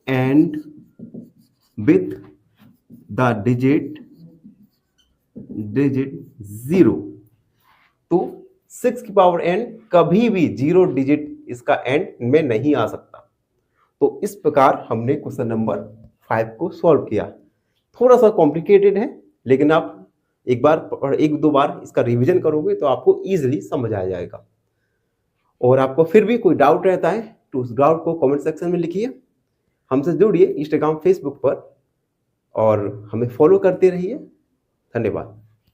and with the digit 0। तो 6 की पावर n कभी भी 0 डिजिट इसका एंड में नहीं आ सकता। तो इस प्रकार हमने क्वेश्चन नंबर 5 को सॉल्व किया। थोड़ा सा कॉम्प्लिकेटेड है, लेकिन आप एक बार और एक दो बार इसका रिवीजन करोगे तो आपको इजीली समझ आ जाएगा। और आपको फिर भी कोई डाउट रहता है तो उस डाउट को कमेंट सेक्शन में लिखिए। हमसे जुड़िए इंस्टाग्राम फेसबुक पर और हमें फॉलो करते रहिए। धन्यवाद।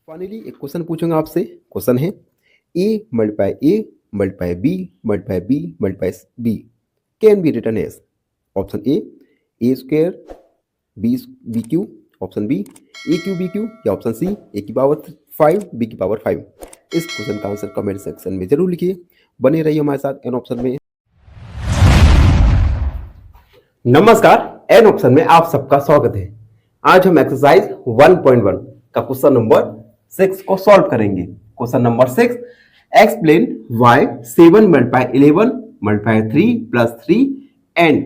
फाइनली एक क्वेश्चन पूछूंगा आपसे। क्वेश्चन है a multiply b multiply b multiply b can be written as. Option A square B cube, option B A cube B cube, या ऑप्शन सी ए की पावर 5 बी की पावर 5। इस question का answer comment section में जरूर लिखिए। बने रहिए हमारे साथ एन ऑप्शन में। नमस्कार, एन ऑप्शन में आप सबका स्वागत है। आज हम एक्सरसाइज 1.1 का क्वेश्चन नंबर 6 को सॉल्व करेंगे। Question number 6, explain why 7 multiply 11 multiply 3 plus 3 and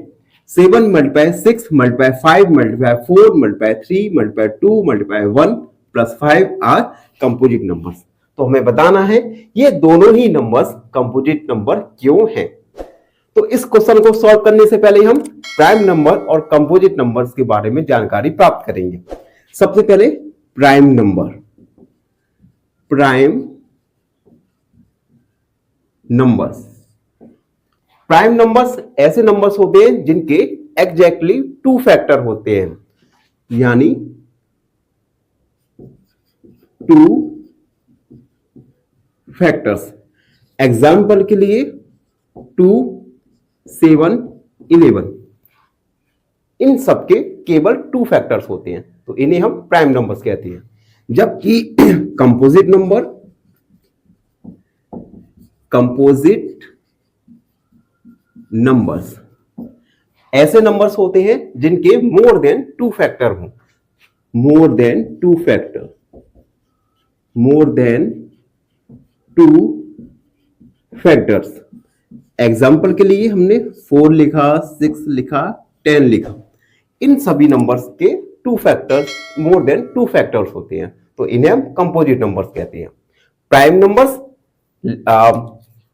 7 multiply 6 multiply 5 multiply 4 multiply 3 multiply 2 multiply 1 plus 5 are composite numbers. तो हमें बताना है ये दोनों ही नंबर्स कंपोजिट नंबर क्यों हैं। तो इस क्वेश्चन को सॉल्व करने से पहले हम प्राइम नंबर और कंपोजिट नंबर्स के बारे में जानकारी प्राप्त करेंगे। सबसे पहले प्राइम नंबर्स ऐसे नंबर्स होते हैं जिनके एग्जैक्टली 2 फैक्टर होते हैं, यानी 2 फैक्टर्स। एग्जाम्पल के लिए 2, 7, 11, इन सबके केवल 2 फैक्टर्स होते हैं, तो इन्हें हम प्राइम नंबर्स कहते हैं। जबकि कंपोजिट नंबर्स ऐसे नंबर्स होते हैं जिनके मोर देन 2 फैक्टर हों। मोर देन 2 फैक्टर्स। एग्जाम्पल के लिए हमने 4 लिखा, 6 लिखा, 10 लिखा। इन सभी नंबर्स के 2 फैक्टर्स, मोर देन 2 फैक्टर्स होते हैं, तो इन्हें हम कंपोजिट नंबर्स कहते हैं। Prime numbers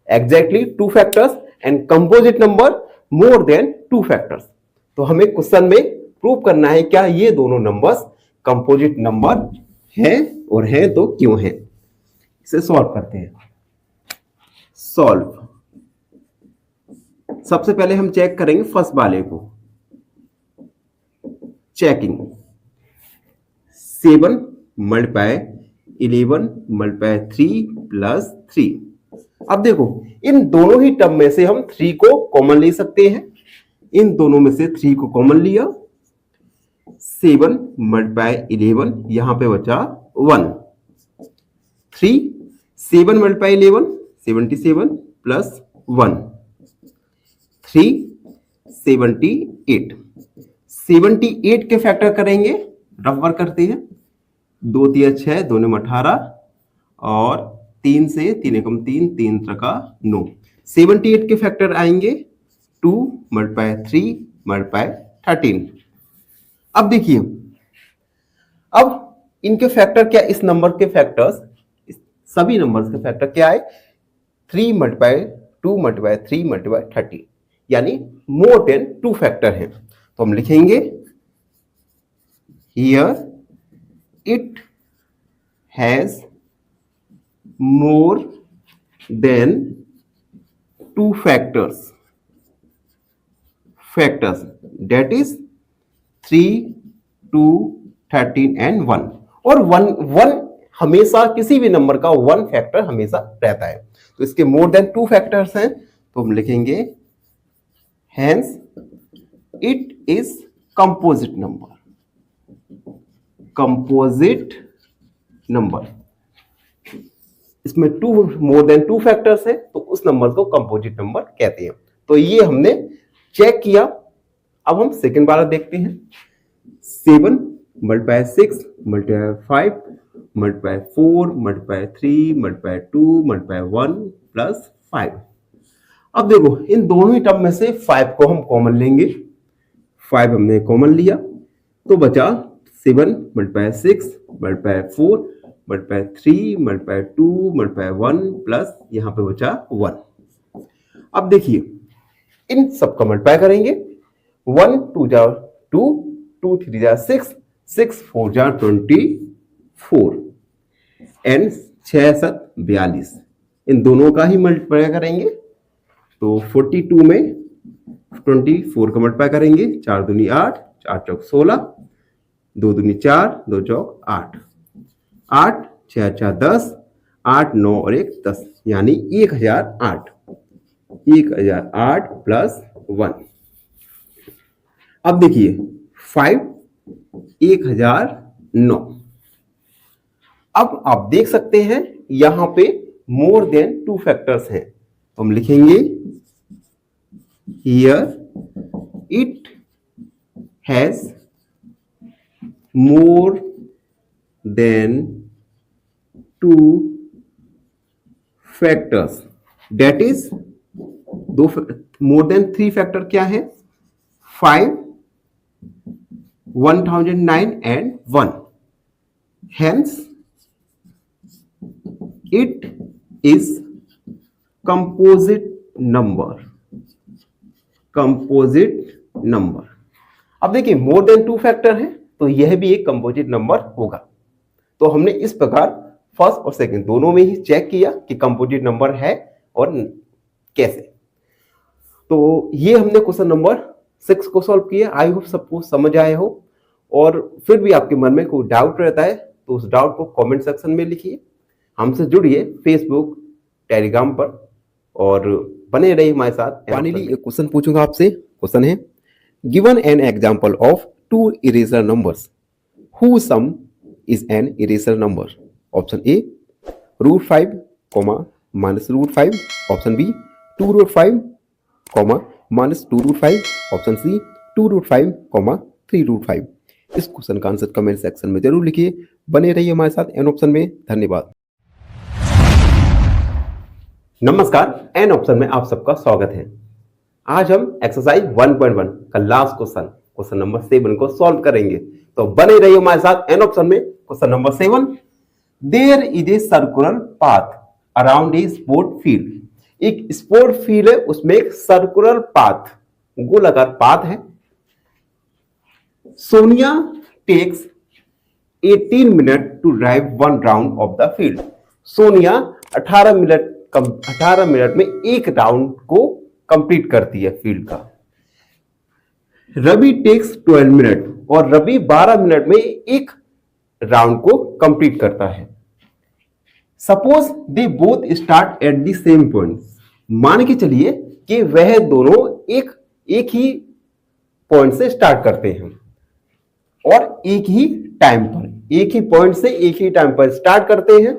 exactly 2 factors and composite number more than 2 factors. तो हमें क्वेश्चन में प्रूव करना है क्या ये दोनों नंबर्स कंपोजिट नंबर हैं, और हैं तो क्यों हैं। इसे सॉल्व करते हैं। सॉल्व। सबसे पहले हम चेक करेंगे फर्स्ट वाले को। Checking 7 multiply 11 multiply 3 plus 3। अब देखो इन दोनों ही टर्म में से हम 3 को कॉमन ले सकते हैं। इन दोनों में से 3 को कॉमन लिया, 7 मल्टीप्लाई 11, यहां पे बचा 1। 3 7 मल्टीप्लाई 11 77 प्लस 1 3 78। 78 के फैक्टर करेंगे, रफ वर्क करते हैं। 2 3 6, 2 9 18 और 3 से 3 एकम 3, 3 त्रिका 9। 78 के फैक्टर आएंगे 2 मल्टीप्लाई 3 मल्टीप्लाई 13। अब देखिए, अब इनके फैक्टर क्या, इस नंबर के फैक्टर्स, सभी नंबर्स के फैक्टर क्या है, 3 मल्टीप्लाई 2 मल्टीप्लाई 3 मल्टीप्लाई 30, यानी मोर देन 2 फैक्टर है। तो हम लिखेंगे here it has more than 2 factors that is 3 2 13 and 1। और 1 हमेशा किसी भी नंबर का 1 फैक्टर हमेशा रहता है, तो इसके मोर देन 2 फैक्टर्स हैं, तो हम लिखेंगे hence it is composite number। इसमें 2 मोर देन 2 फैक्टर्स हैं, तो उस नंबर को कंपोजिट नंबर कहते हैं। तो ये हमने चेक किया। अब हम सेकंड वाला देखते हैं। 7 multiply 6 multiply 5 multiply 4 multiply 3 multiply 2 multiply 1 plus 5। अब देखो इन दोनों ही टर्म में से 5 को हम कॉमन लेंगे। 5 हमने कॉमन लिया तो बचा 7 multiply 6 multiply 4 multiply 3 multiply 2 multiply 1 plus यहां पे बचा 1। अब देखिए इन सबका मल्टीप्लाई करेंगे। 1 2 जा 2, 2 3 जा 6, 6 4 जा 24 एंड 6 7 42। इन दोनों का ही मल्टीप्लाई करेंगे तो 42 में 24 का मल्टीप्लाई करेंगे। 4 दूनी 8, 4 चौक 16, 2 दूनी 4, 2 चौक 8, 8 6 4 10, 8 9 और 1 10, यानी 1008। 1008 प्लस 1। अब देखिए 5 1009। अब आप देख सकते हैं यहां पे मोर देन 2 फैक्टर्स हैं, तो हम लिखेंगे here it has more than 2 factors, that is more than 3 factor क्या है, 5 1009 and 1। Hence it is composite number. अब देखिए मोर देन 2 फैक्टर है तो यह भी एक कंपोजिट नंबर होगा। तो हमने इस प्रकार फर्स्ट और सेकंड दोनों में ही चेक किया कि कंपोजिट नंबर है और कैसे। तो ये हमने क्वेश्चन नंबर 6 को सॉल्व किया। आई होप सबको समझ आए हो, और फिर भी आपके मन में कोई डाउट रहता है तो उस डाउट को कमेंट सेक्शन में लिखिए। हमसे जुड़िए फेसबुक टेलीग्राम पर और बने रहिए हमारे साथ। फाइनली एक क्वेश्चन पूछूंगा आपसे। क्वेश्चन है, given an example of 2 irrational numbers, who sum is an irrational number. Option A √5, -√5। Option B 2√5, -2√5। Option C 2√5, 3√5। इस क्वेश्चन का आंसर कमेंट सेक्शन में जरूर लिखिए। बने रहिए हमारे साथ एन ऑप्शन में। धन्यवाद। नमस्कार, एन ऑप्शन में आप सबका स्वागत है। आज हम एक्सरसाइज 1.1 का लास्ट क्वेश्चन नंबर 7 को सॉल्व करेंगे, तो बने रहिए हमारे साथ एन ऑप्शन में। Question number 7, there is a circular path around a sport field. एक स्पोर्ट फील्ड है, उसमें एक सर्कुलर पाथ, गोलाकार पाथ है। Sonia takes 18 minute to drive 1 round of the field. Sonia 18 minute में एक राउंड को कंप्लीट करती है फील्ड का। रवि टेक्स 12 मिनट, और रवि 12 मिनट में एक राउंड को कंप्लीट करता है। Suppose they both start at the same point, मान के चलिए कि वह दोनों एक ही पॉइंट से स्टार्ट करते हैं और एक ही टाइम पर, एक ही पॉइंट से एक ही टाइम पर स्टार्ट करते हैं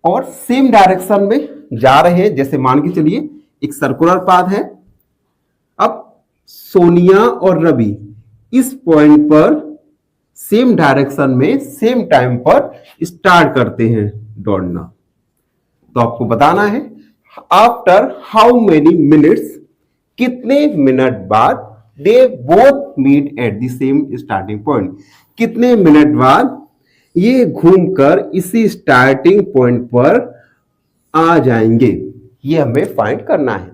और सेम डायरेक्शन में जा रहे हैं। जैसे मान के चलिए एक सर्कुलर पाथ है। अब सोनिया और रवि इस पॉइंट पर सेम डायरेक्शन में सेम टाइम पर स्टार्ट करते हैं दौड़ना। तो आपको बताना है आफ्टर हाउ मेनी मिनट्स, कितने मिनट बाद they both meet at the same starting point, कितने मिनट बाद ये घूमकर इसी स्टार्टिंग पॉइंट पर आ जाएंगे, ये हमें फाइंड करना है।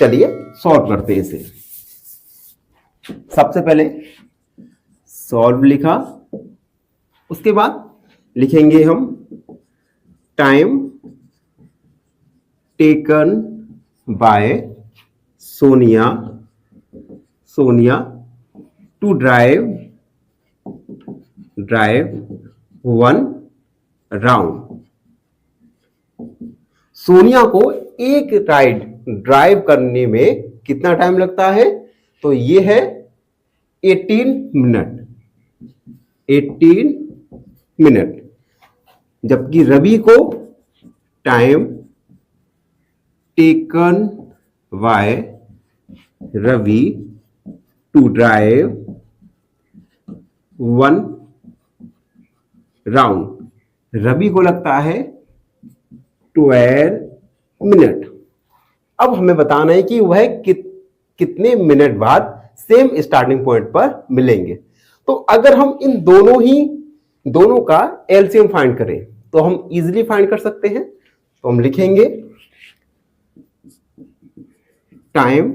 चलिए सॉल्व करते हैं इसे। सबसे पहले सॉल्व लिखा, उसके बाद लिखेंगे हम time taken by Sonia to drive 1 round. Sonia को एक राइड ड्राइव करने में कितना टाइम लगता है? तो ये है 18 मिनट, जबकि रवि को time taken by Ravi to drive 1 round, Ravi को लगता है 12 मिनट। अब हमें बताना है कि वह कितने मिनट बाद सेम स्टार्टिंग पॉइंट पर मिलेंगे। तो अगर हम इन दोनों का एलसीएम फाइंड करें तो हम इजीली फाइंड कर सकते हैं। तो हम लिखेंगे time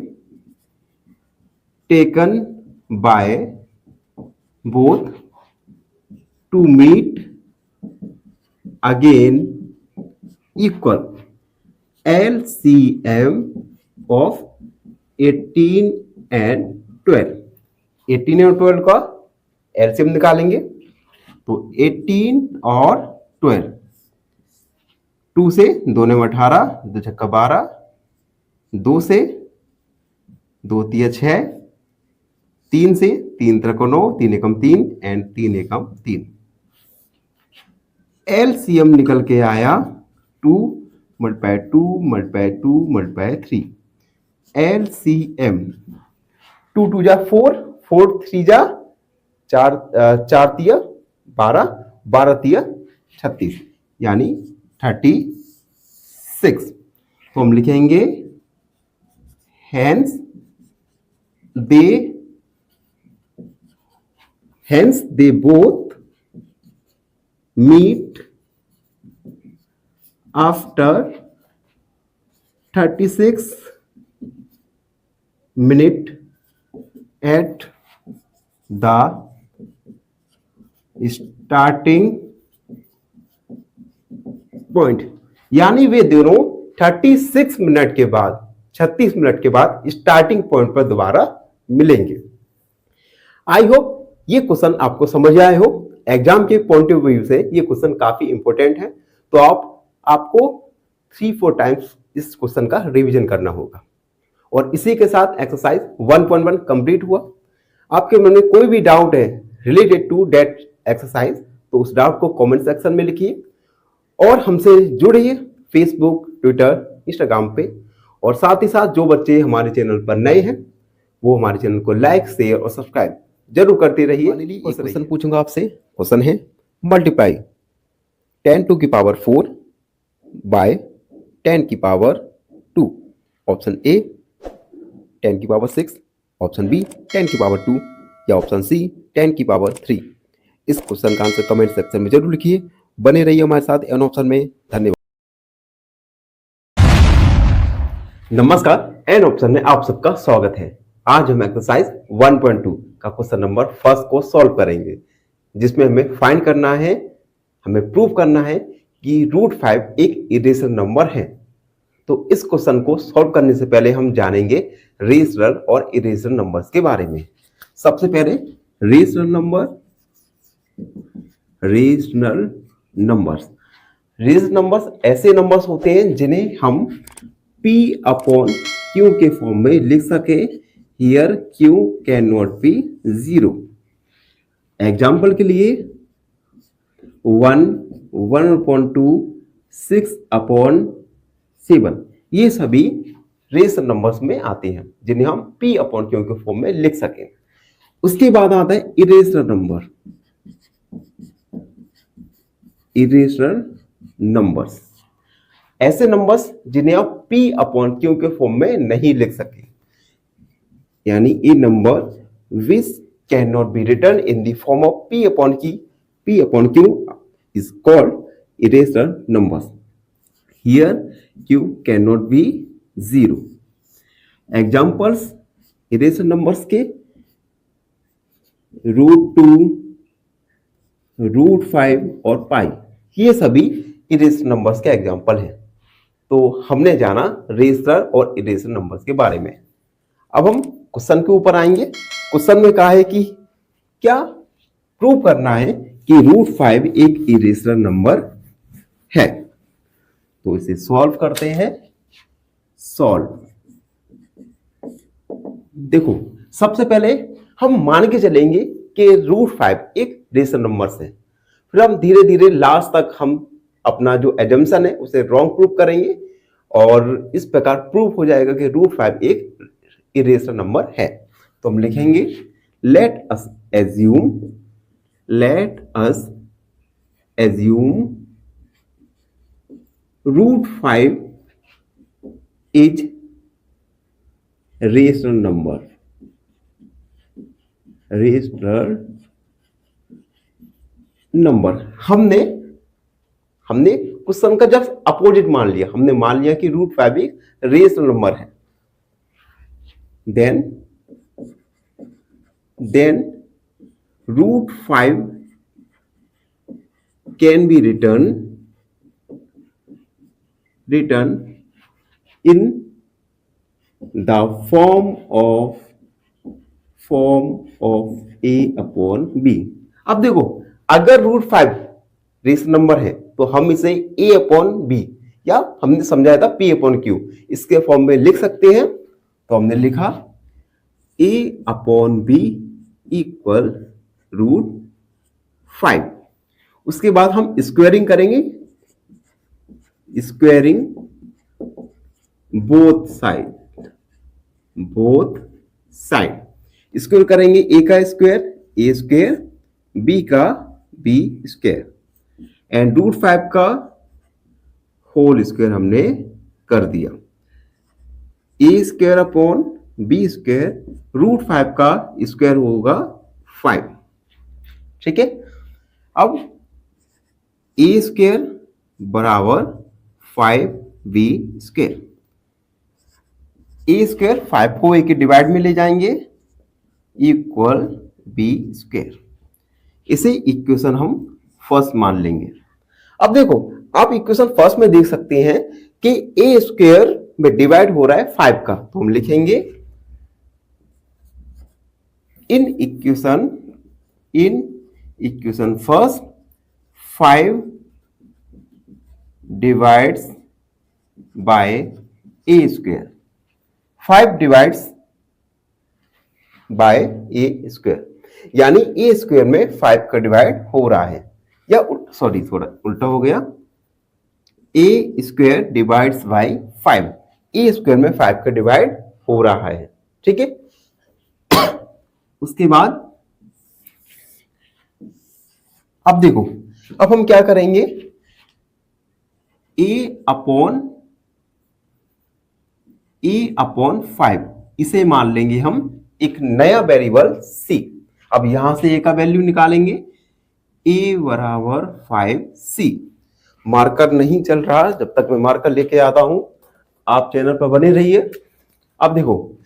taken by both to meet again equal LCM of 18 and 12। 18 और 12 का LCM निकालेंगे तो 18 और 12, 2 से 2 ने 18, 2 छक्का 12, 2 से 2 तिया 6, 3 से 3 त्रिको 9, 3 एकम 3 एंड 3 एकम 3। LCM निकल के आया 2 मल्टीप्लाई 2 मल्टीप्लाई 2 मल्टीप्लाई 3। LCM 2 2 जा 4, 4 3 जा 4, 4 तिया 12, 12 तिया 36, यानी 36। तो हम लिखेंगे hence they both meet after 36 minutes at the starting point, यानी वे दोनों 36 मिनट के बाद 36 मिनट के बाद स्टार्टिंग पॉइंट पर दोबारा मिलेंगे। आई होप ये क्वेश्चन आपको समझ आए हो। एग्जाम के पॉइंट ऑफ व्यू से ये क्वेश्चन काफी इंपॉर्टेंट है, तो आपको 3-4 टाइम्स इस क्वेश्चन का रिवीजन करना होगा। और इसी के साथ एक्सरसाइज 1.1 कंप्लीट हुआ। आपके मन में कोई भी डाउट है रिलेटेड टू दैट एक्सरसाइज तो उस डाउट को कमेंट सेक्शन में लिखिए और हमसे जुड़िए फेसबुक, ट्विटर, इंस्टाग्राम पे। और साथ ही साथ जो बच्चे हमारे चैनल पर नए हैं वो हमारे चैनल को लाइक, शेयर और सब्सक्राइब जरूर करते रहिए। एक क्वेश्चन पूछूंगा आपसे। क्वेश्चन है मल्टीप्लाई 10 टू की पावर 4 बाय 10 की पावर 2। ऑप्शन ए 10 की पावर 6, ऑप्शन बी 10 की पावर 2 या ऑप्शन सी 10 की पावर 3। इस क्वेश्चन का आंसर कमेंट सेक्शन में जरूर लिखिए। बने रहिए हमारे साथ एन ऑप्शन में। धन्यवाद। नमस्कार, एन ऑप्शन में आप सबका स्वागत है। आज हम एक्सरसाइज 1.2 का क्वेश्चन नंबर फर्स्ट को सॉल्व करेंगे, जिसमें हमें फाइंड करना है, हमें प्रूव करना है कि √5 एक इरेशनल नंबर है। तो इस क्वेश्चन को सॉल्व करने से पहले हम जानेंगे रेशनल और इरेशनल नंबर्स के बारे में। सबसे पहले रेशनल नंबर्स। रेज नंबर्स ऐसे नंबर्स होते हैं जिन्हें हम P अपॉन Q के फॉर्म में लिख सके। Here Q can not B 0। Example के लिए 1, 1/2, 6/7, ये सभी रेस नंबर्स में आते हैं जिन्हें हम P अपॉन Q के फॉर्म में लिख सकें। उसके बाद आता है इरेशनल नंबर। इरेशनल नंबर्स ऐसे नंबर्स जिन्हें आप P अपॉन Q के फॉर्म में नहीं लिख सके, यानी a number which can not be written in the form of P upon Q is called irrational numbers. Here Q cannot be 0. Examples irrational numbers के √2, √5 और पाई, ये सभी इरेशनल नंबर्स के एग्जाम्पल हैं। तो हमने जाना रेशनल और इरेशनल नंबर्स के बारे में। अब हम क्वेश्चन के ऊपर आएंगे। क्वेश्चन में कहा है कि क्या प्रूव करना है कि √5 एक इरेशनल नंबर है। तो इसे सॉल्व करते हैं। सॉल्व। देखो, सबसे पहले हम मान के चलेंगे कि √5 एक रेशनल नंबर है। फिर हम धीरे धीरे लास्ट तक हम अपना जो एजम्पशन है उसे रॉन्ग प्रूव करेंगे और इस प्रकार प्रूव हो जाएगा कि √5 एक इरेशनल नंबर है। तो हम लिखेंगे let us assume √5 is rational number. हमने क्वेश्चन का जब अपोजिट मान लिया, हमने मान लिया कि √5 एक रेशनल नंबर है, then √5 can be written in the form of A upon B. अब देखो, अगर √5 रेशनल नंबर है तो हम इसे A अपॉन B या हमने समझाया था P अपॉन Q इसके फॉर्म में लिख सकते हैं। तो हमने लिखा A अपॉन B इक्वल √5। उसके बाद हम स्क्वायरिंग करेंगे, स्क्वायरिंग बोथ साइड स्क्वायर करेंगे। A का स्क्वायर A स्क्वायर, B का B स्क्वायर एंड √5 का होल स्क्वायर हमने कर दिया। A square upon B square, √5 का स्क्वायर होगा 5। ठीक है। अब A स्क्वायर बराबर 5B स्क्वायर। A स्क्वायर 5 को A के डिवाइड में ले जाएंगे इक्वल B स्क्वायर। इसे इक्वेशन हम फर्स्ट मान लेंगे। अब देखो, आप इक्वेशन फर्स्ट में देख सकते हैं कि A स्क्वायर में डिवाइड हो रहा है 5 का, तो हम लिखेंगे इन equation first 5 divides bye A square, 5 divides bye A square, यानी A स्क्वायर में 5 का डिवाइड हो रहा है, या सॉरी थोड़ा उल्टा हो गया, A square divides bye 5, A square में 5 का डिवाइड हो रहा है। ठीक है। उसके बाद अब देखो, अब हम क्या करेंगे, A अपॉन 5 इसे मान लेंगे हम एक नया वेरिएबल C। अब यहां से A का वैल्यू निकालेंगे, A बराबर 5C। मार्कर नहीं चल रहा, जब तक मैं मार्कर लेके आता हूं आप चैनल पर बने रहिए। अब देखो,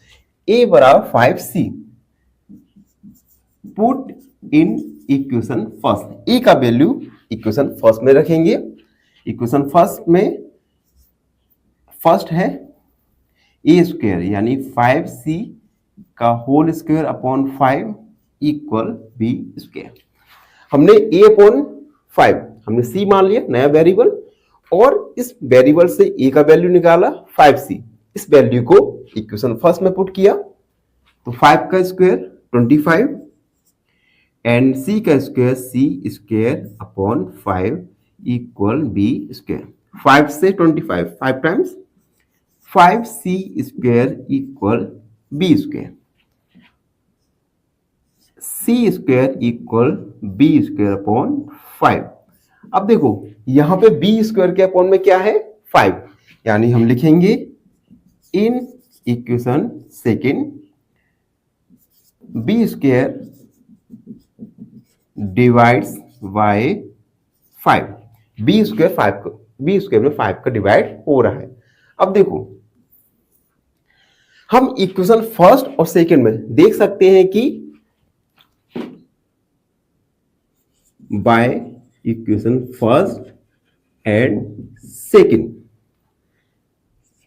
A बराबर 5C, put in equation first. A का वैल्यू इक्वेशन फर्स्ट में रखेंगे। इक्वेशन फर्स्ट में फर्स्ट है A स्क्वायर यानी 5C का whole square upon 5 equal B square. हमने A अपॉन 5 हमने c मान लिया नया वेरिएबल, और इस वेरिएबल से a का वैल्यू निकाला 5c। इस वैल्यू को इक्वेशन फर्स्ट में पुट किया तो 5 का स्क्वायर 25 एंड c का square c square upon 5 equal b square. 5 से 25 5 times 5c square equal b square, c square equal b square upon 5। अब देखो यहां पे b स्क्वायर के अपॉन में क्या है 5, यानी हम लिखेंगे in equation second b square divides bye 5। b square में 5 का डिवाइड हो रहा है। अब देखो हम इक्वेशन फर्स्ट और सेकेंड में देख सकते हैं कि by equation first and second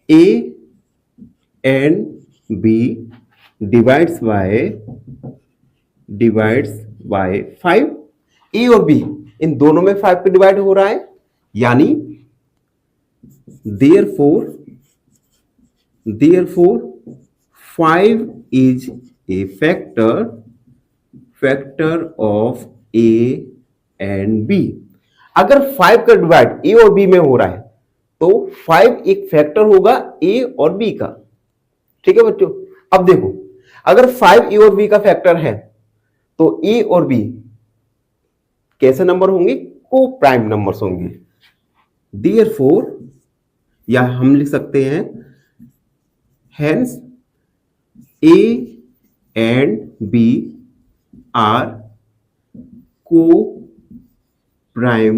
a and b divides bye 5। a और b इन दोनों में 5 पे डिवाइड हो रहा है, यानी therefore 5 is a factor of a and b। अगर 5 का डिवाइड a और b में हो रहा है तो 5 एक फैक्टर होगा a और b का। ठीक है बच्चों, अब देखो अगर 5 a और b का फैक्टर है तो a और b कैसे नंबर होंगे, को प्राइम नंबर्स होंगे। therefore या हम लिख सकते हैं hence a and b are को प्राइम,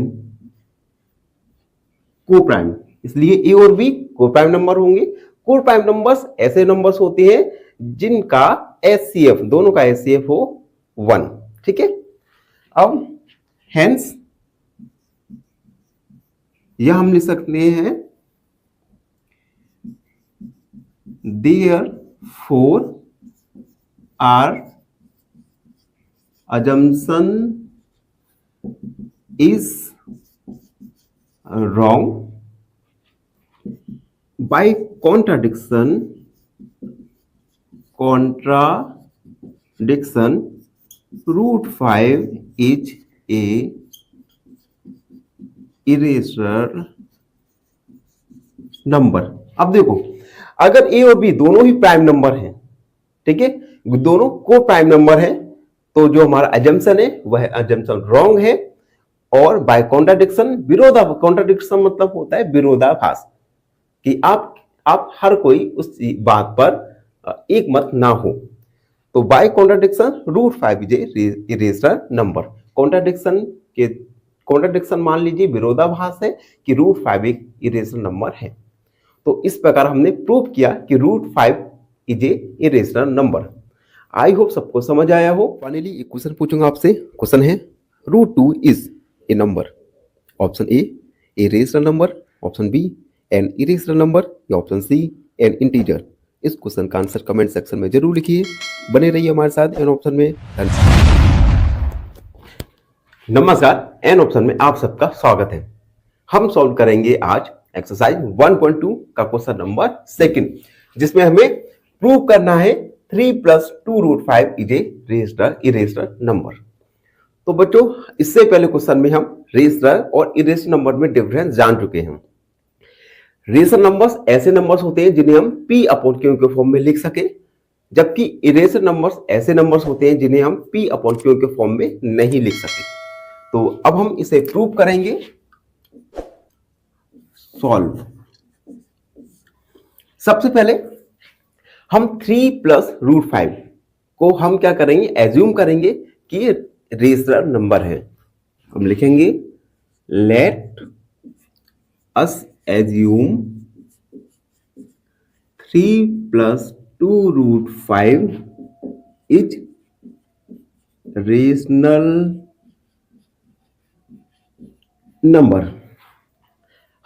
इसलिए a और b को प्राइम नंबर होंगे। को प्राइम नंबर्स ऐसे नंबर्स होते हैं जिनका HCF दोनों का HCF हो 1। ठीक है, अब hence यह हम लिख सकते हैं therefore our assumption is wrong। by contradiction root 5 is a irrational number. अब देखो अगर a और b दोनों ही प्राइम नंबर हैं, ठीक है, दोनों को प्राइम नंबर है, तो जो हमारा अजम्पशन है वह अजम्पशन रॉन्ग है। और बाय कॉन्ट्राडिक्शन कॉन्ट्राडिक्शन मतलब होता है विरोधाभास, कि आप हर कोई उस बात पर एक मत ना हो। तो by contradiction root 5 is a irrational number. Contradiction मान लीजिए विरोधाभास है कि रूट 5 एक इरेशनल नंबर है। तो इस प्रकार हमने प्रूव किया कि root 5 is a irrational number. I hope सबको समझ आया हो। फाइनली एक क्वेश्चन पूछूंगा आपसे। क्वेश्चन है root 2 is a number. Option A irrational number, option B an irrational number, या ऑप्शन सी एन इंटीजर। इस क्वेश्चन का आंसर कमेंट सेक्शन में जरूर लिखिए। बने रहिए हमारे साथ एन ऑप्शन में। नमस्कार, एन ऑप्शन में आप सबका स्वागत है। हम सॉल्व करेंगे आज एक्सरसाइज 1.2 का क्वेश्चन नंबर 2, जिसमें हमें प्रूव करना है 3 + 2 root 5 is a irrational number. तो बच्चों इससे पहले क्वेश्चन में हम रेशनल और इरेशनल नंबर में डिफरेंस जान चुके हैं। रेशनल नंबर्स ऐसे नंबर्स होते हैं जिन्हें हम P/Q के फॉर्म में लिख सके, जबकि इरेशनल नंबर्स ऐसे नंबर्स होते हैं जिन्हें हम P/Q के फॉर्म में नहीं लिख सके। तो अब हम इसे प्रूव करेंगे। सॉल्व। सबसे पहले हम 3 + रूट 5 को हम क्या करेंगे, एज्यूम करेंगे कि रेशनल नंबर है। हम लिखेंगे let us assume 3 + 2 root 5 is rational number.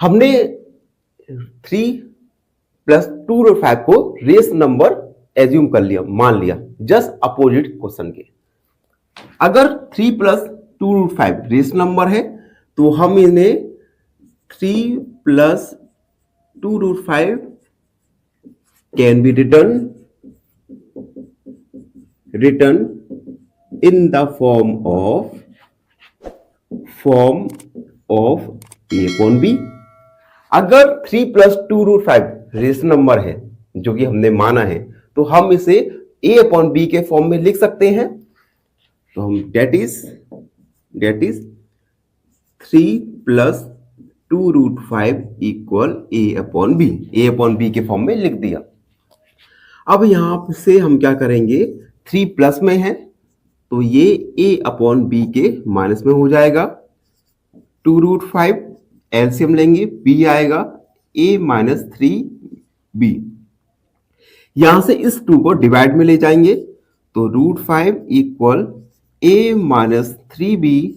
हमने 3 + 2 रूट 5 को रेशनल नंबर एज्यूम कर लिया, मान लिया, जस्ट अपोजिट क्वेश्चन के। अगर 3 + 2 रूट 5 रेशनल नंबर है तो हम इन्हें 3 plus 2√5 can be written in the form of a upon b। अगर 3 प्लस 2√5 रेशनल नंबर है जो कि हमने माना है, तो हम इसे a अपॉन b के फॉर्म में लिख सकते हैं। तो हम that is 3 plus 2√5 equal a upon b के फॉर्म में लिख दिया। अब यहां से हम क्या करेंगे, 3 प्लस में है तो ये a अपॉन b के माइनस में हो जाएगा। 2√5 एलसीएम लेंगे, b आएगा a माइनस 3b। यहां से इस 2 को डिवाइड में ले जाएंगे तो √5 equal a minus 3b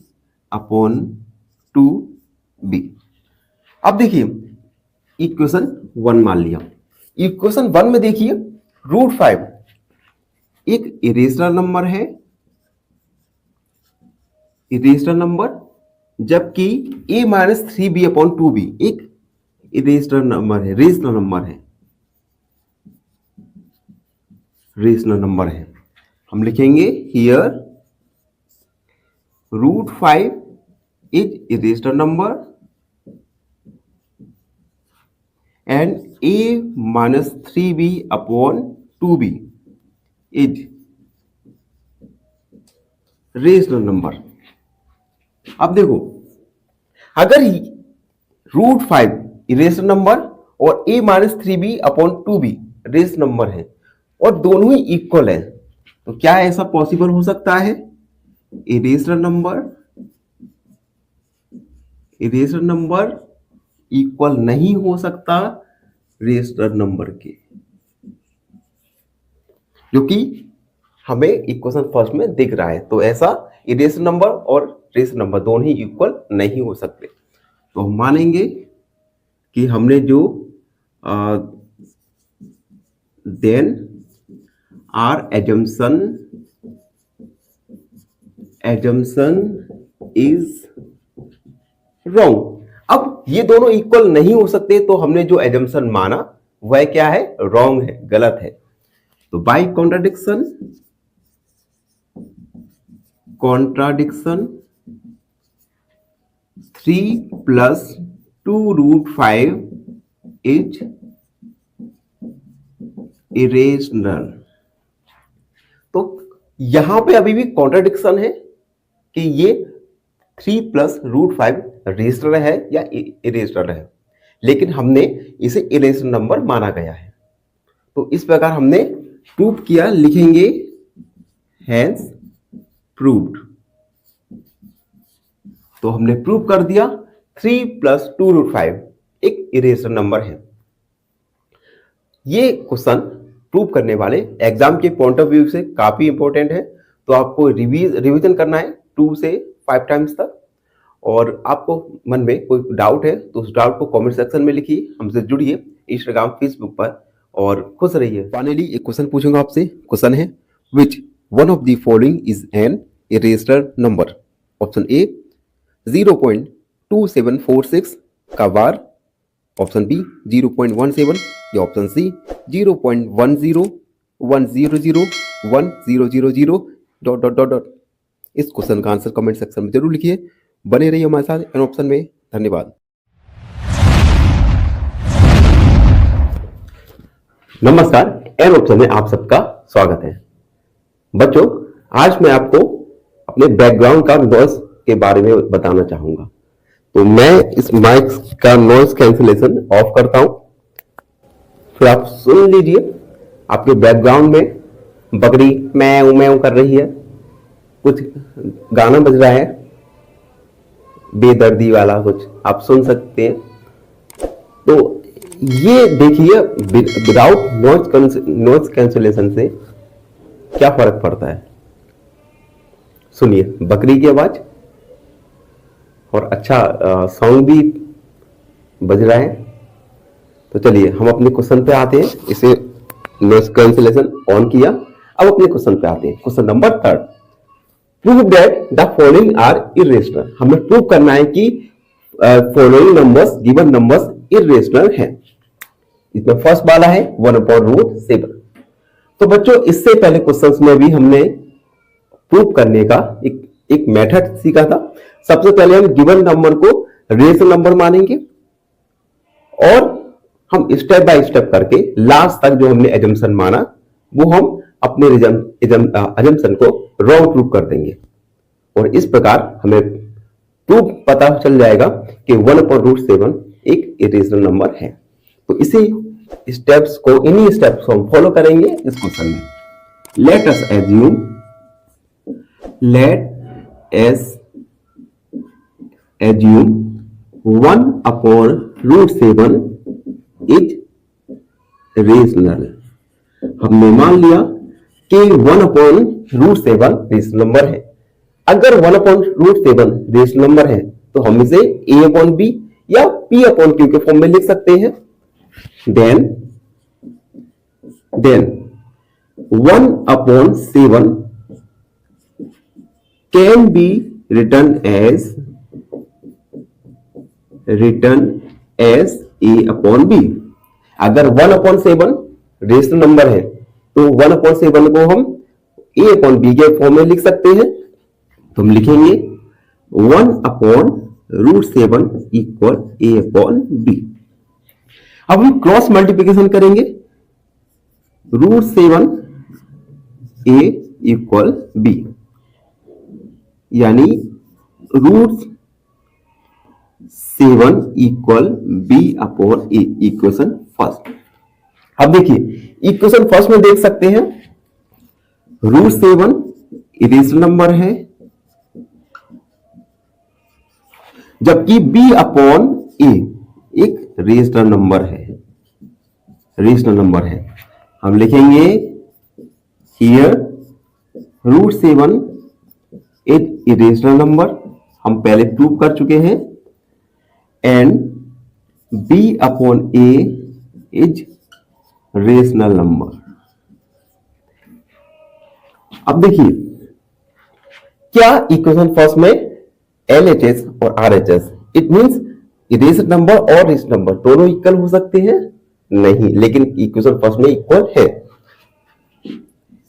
upon 2b। अब देखिए इक्वेशन 1 मान लिया। इक्वेशन 1 में देखिए √5 एक इरेशनल नंबर है, जबकि a minus 3b upon 2b एक रेशनल नंबर है। हम लिखेंगे here √5 is irrational number and a minus 3b upon 2b is rational number. अब देखो अगर √5 इरेशनल नंबर और a minus 3b upon 2b rational number है और दोनों ही इक्वल है, तो क्या ऐसा पॉसिबल हो सकता है? इरेशनल नंबर इक्वल नहीं हो सकता रेशनल नंबर के, क्योंकि हमें इक्वेशन फर्स्ट में दिख रहा है। तो ऐसा इरेशनल नंबर और रेशनल नंबर दोनों ही इक्वल नहीं हो सकते। तो हम मानेंगे कि हमने जो then our assumption is wrong. अब ये दोनों इक्वल नहीं हो सकते, तो हमने जो एजम्पशन माना वह क्या है? रॉन्ग है, गलत है। तो by contradiction 3 plus 2√5 is irrational. तो यहां पे अभी भी कॉन्ट्राडिक्शन है कि ये 3 प्लस √5 रेशनल है या इरेशनल है, लेकिन हमने इसे इरेशनल नंबर माना गया है। तो इस प्रकार हमने प्रूव किया, लिखेंगे हैंस प्रूव्ड। तो हमने प्रूव कर दिया 3 प्लस 2√5 एक इरेशनल नंबर है। ये क्वेश्चन प्रूव करने वाले एग्जाम के पॉइंट ऑफ व्यू से काफी इंपॉर्टेंट है। तो आपको रिवीजन करना है 2 से 5 टाइम्स तक। और आपको मन में कोई डाउट है तो उस डाउट को कमेंट सेक्शन में लिखिए, हमसे जुड़िए इंस्टाग्राम फेसबुक पर और खुश रहिए। फाइनली एक क्वेश्चन पूछूंगा आपसे। क्वेश्चन है which one of the following is an irrational number? Option ए 0.2746 का बार, ऑप्शन बी 0.17 या ऑप्शन सी 0.1010001000 इस क्वेश्चन का आंसर कमेंट सेक्शन में जरूर लिखिए। बने रहिए हमारे साथ एन ऑप्शन में। धन्यवाद। नमस्कार, एन ऑप्शन में आप सबका स्वागत है। बच्चों, आज मैं आपको अपने बैकग्राउंड का नॉइस के बारे में बताना चाहूंगा। तो मैं इस माइक का नॉइस कैंसिलेशन ऑफ करता हूं, फिर आप सुन लीजिए। आपके बैकग्राउंड में बकरी मैऊ मैऊ कर रही है, कुछ गाना बज रहा है बेदर्दी वाला, कुछ आप सुन सकते हैं। तो ये देखिए विदाउट नॉइस कैंसिलेशन से क्या फर्क पड़ता है। सुनिए बकरी की आवाज और अच्छा सॉन्ग भी बज रहा है। तो चलिए हम अपने क्वेश्चन पे आते हैं। इसे नॉइस कैंसिलेशन ऑन किया, अब अपने क्वेश्चन पे आते हैं। Question number 3, prove that the following are irrational. हमें प्रूव करना है कि following numbers given numbers irrational है। इसमें फर्स्ट वाला है 1/√7। तो बच्चों इससे पहले क्वेश्चंस में भी हमने प्रूव करने का एक मेथड सीखा था। सबसे पहले हम गिवन नंबर को रेशनल नंबर मानेंगे और हम स्टेप बाय स्टेप करके लास्ट तक जो हमने एजम्पशन माना वो हम अपने एजम्पशन को रॉन्ग प्रूव कर देंगे और इस प्रकार हमें प्रूफ पता चल जाएगा कि 1/√7 एक इरेशनल नंबर है। तो इसी स्टेप्स को इन्हीं स्टेप्स को हम फॉलो करेंगे इस क्वेश्चन में। Late us assume 1/√7 is rational. हमने मान लिया कि 1/√7 रेशनल नंबर है। अगर 1/√7 रेशनल नंबर है तो हम इसे a/b या p/q के फॉर्म में लिख सकते हैं। Then 1/7 can be written as a/b। अगर 1/7 रेशनल नंबर है तो 1/7 को हम a/b के फॉर्म में लिख सकते हैं। तो हम लिखेंगे 1/√7 इक्वल a/b। अब हम क्रॉस मल्टीप्लिकेशन करेंगे। √7 a इक्वल b, यानी √7 इक्वल b/a। Equation first. अब देखिए इक्वेशन फर्स्ट में देख सकते हैं √7 इरेशनल नंबर है जबकि b/a एक रेशनल नंबर है। हम लिखेंगे हियर √7 एक इरेशनल नंबर, हम पहले प्रूव कर चुके हैं, and b/a is rational number. अब देखिए क्या इक्वेशन फर्स्ट में LHS और RHS it means irrational number और रेशनल नंबर दोनों इक्वल हो सकते हैं? नहीं, लेकिन इक्वेशन फर्स्ट में इक्वल है।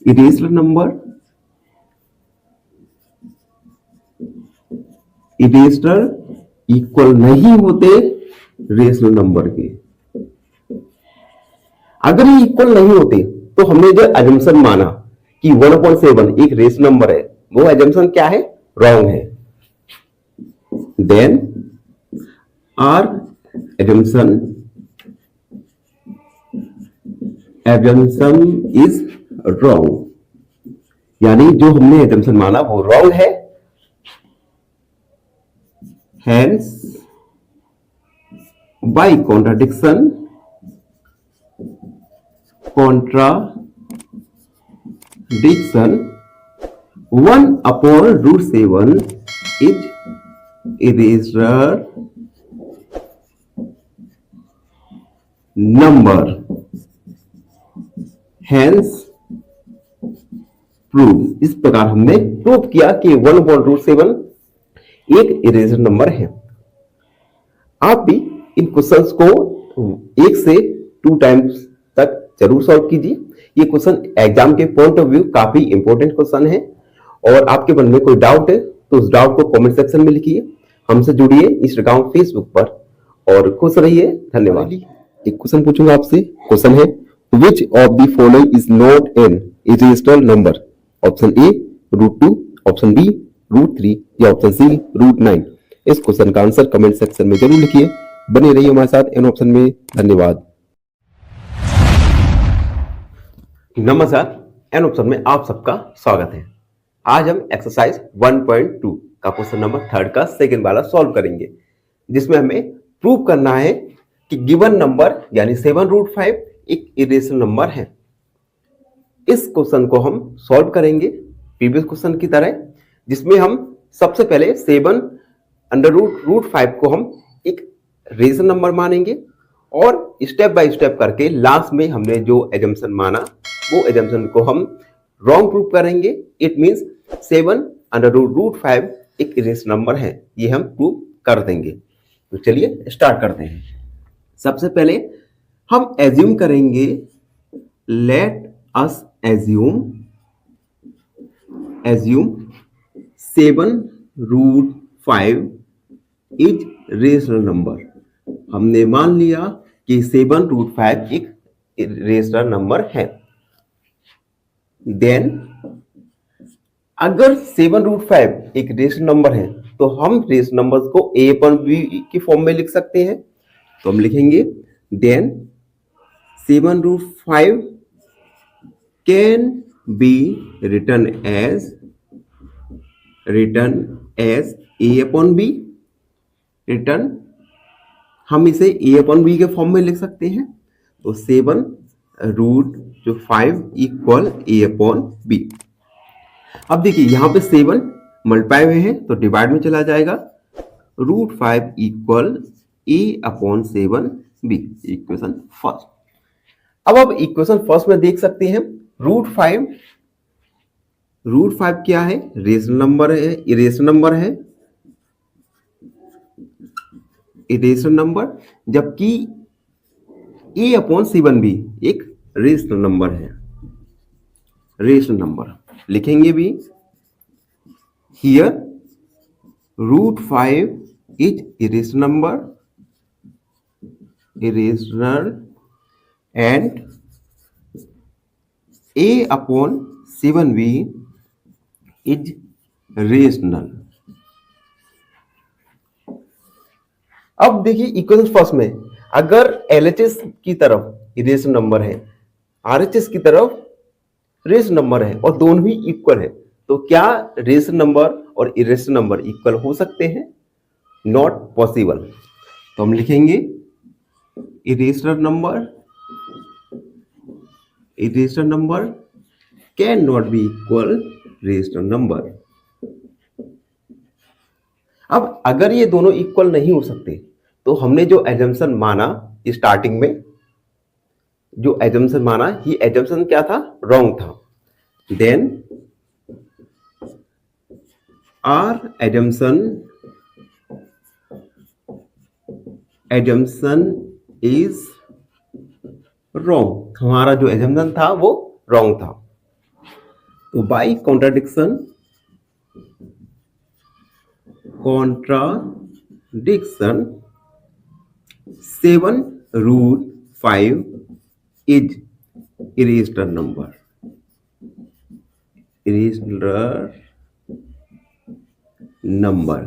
इरेशनल नंबर इक्वल नहीं होते रेशनल नंबर के। अगर ये इक्वल नहीं होते तो हमने जो एजम्पशन माना कि 1/7 एक रेशनल नंबर है, वो एजम्पशन क्या है? रॉन्ग है। Then our assumption is wrong, यानी जो हमने एजम्पशन माना वो रॉन्ग है। Hence, by contradiction, 1/√7 is irregular number. Hence, prove। इस प्रकार हमने प्रूव किया कि 1/√7 एक इरेशनल नंबर है। आप भी इन क्वेश्चंस को 1 से 2 टाइम्स तक जरूर सॉल्व कीजिए। ये क्वेश्चन एग्जाम के पॉइंट ऑफ व्यू काफी इंपॉर्टेंट क्वेश्चन है और आपके मन में कोई डाउट है तो उस डाउट को कमेंट सेक्शन में लिखिए। हमसे जुड़िए इंस्टाग्राम फेसबुक पर और खुश रहिए। धन्यवाद। एक क्वेश्चन पूछूंगा आपसे। क्वेश्चन है which of the following is not an irrational number? Option A √2, option B √3 या ऑप्शन सी √9। इस क्वेश्चन का आंसर कमेंट सेक्शन में जरूर लिखिए। बने रहिए हमारे साथ एन ऑप्शन में। धन्यवाद। नमस्कार, एन ऑप्शन में आप सबका स्वागत है। आज हम एक्सरसाइज 1.2 का क्वेश्चन नंबर 3 का सेकंड वाला सॉल्व करेंगे, जिसमें हमें प्रूव करना है कि गिवन नंबर यानी 7√5 एक इरेशनल नंबर है। इस क्वेश्चन को हम सॉल्व करेंगे प्रीवियस क्वेश्चन की तरह, जिसमें हम सबसे पहले 7/√5 को हम एक रेशनल नंबर मानेंगे और स्टेप बाय स्टेप करके लास्ट में हमने जो एजम्पशन माना वो एजम्पशन को हम रॉन्ग प्रूव करेंगे। इट मींस 7/√5 एक इरेशनल नंबर है, ये हम प्रूव कर देंगे। तो चलिए स्टार्ट करते हैं। सबसे पहले हम एज्यूम करेंगे, late us assume 7√5 is rational number. हमने मान लिया कि 7√5 एक रेशनल नंबर है। देन अगर 7√5 एक रेशनल नंबर है तो हम रेशनल नंबर्स को a/b की फॉर्म में लिख सकते हैं। तो हम लिखेंगे then 7√5 can be written as a/b। Written हम इसे a/b के फॉर्म में लिख सकते हैं। तो 7√5 इक्वल a/b। अब देखिए यहां पे 7 मल्टीप्लाई हुए हैं तो डिवाइड में चला जाएगा। √5 इक्वल a/7b, इक्वेशन फर्स्ट। अब इक्वेशन फर्स्ट में देख सकते हैं √5 क्या है? रेशनल नंबर है, इरेशनल नंबर है, इरेशनल नंबर, जबकि a/7b एक रेशनल नंबर है। रेशनल नंबर लिखेंगे भी here √5 is irrational number, irrational, and a/7b is rational। अब देखिए इक्वेशन फर्स्ट में अगर LHS की तरफ इरेशनल नंबर है, RHS की तरफ रेशनल नंबर है और दोनों ही इक्वल है, तो क्या रेशनल नंबर और इरेशनल नंबर इक्वल हो सकते हैं? Not possible. तो हम लिखेंगे irrational number cannot be equal rational number। अब अगर ये दोनों इक्वल नहीं हो सकते तो हमने जो एजम्पशन माना स्टार्टिंग में, जो एजम्पशन माना, ये एजम्पशन क्या था? रॉन्ग था। Then our assumption is wrong. हमारा जो एजम्पशन था वो रॉन्ग था। तो by contradiction 7√5 is irrational number।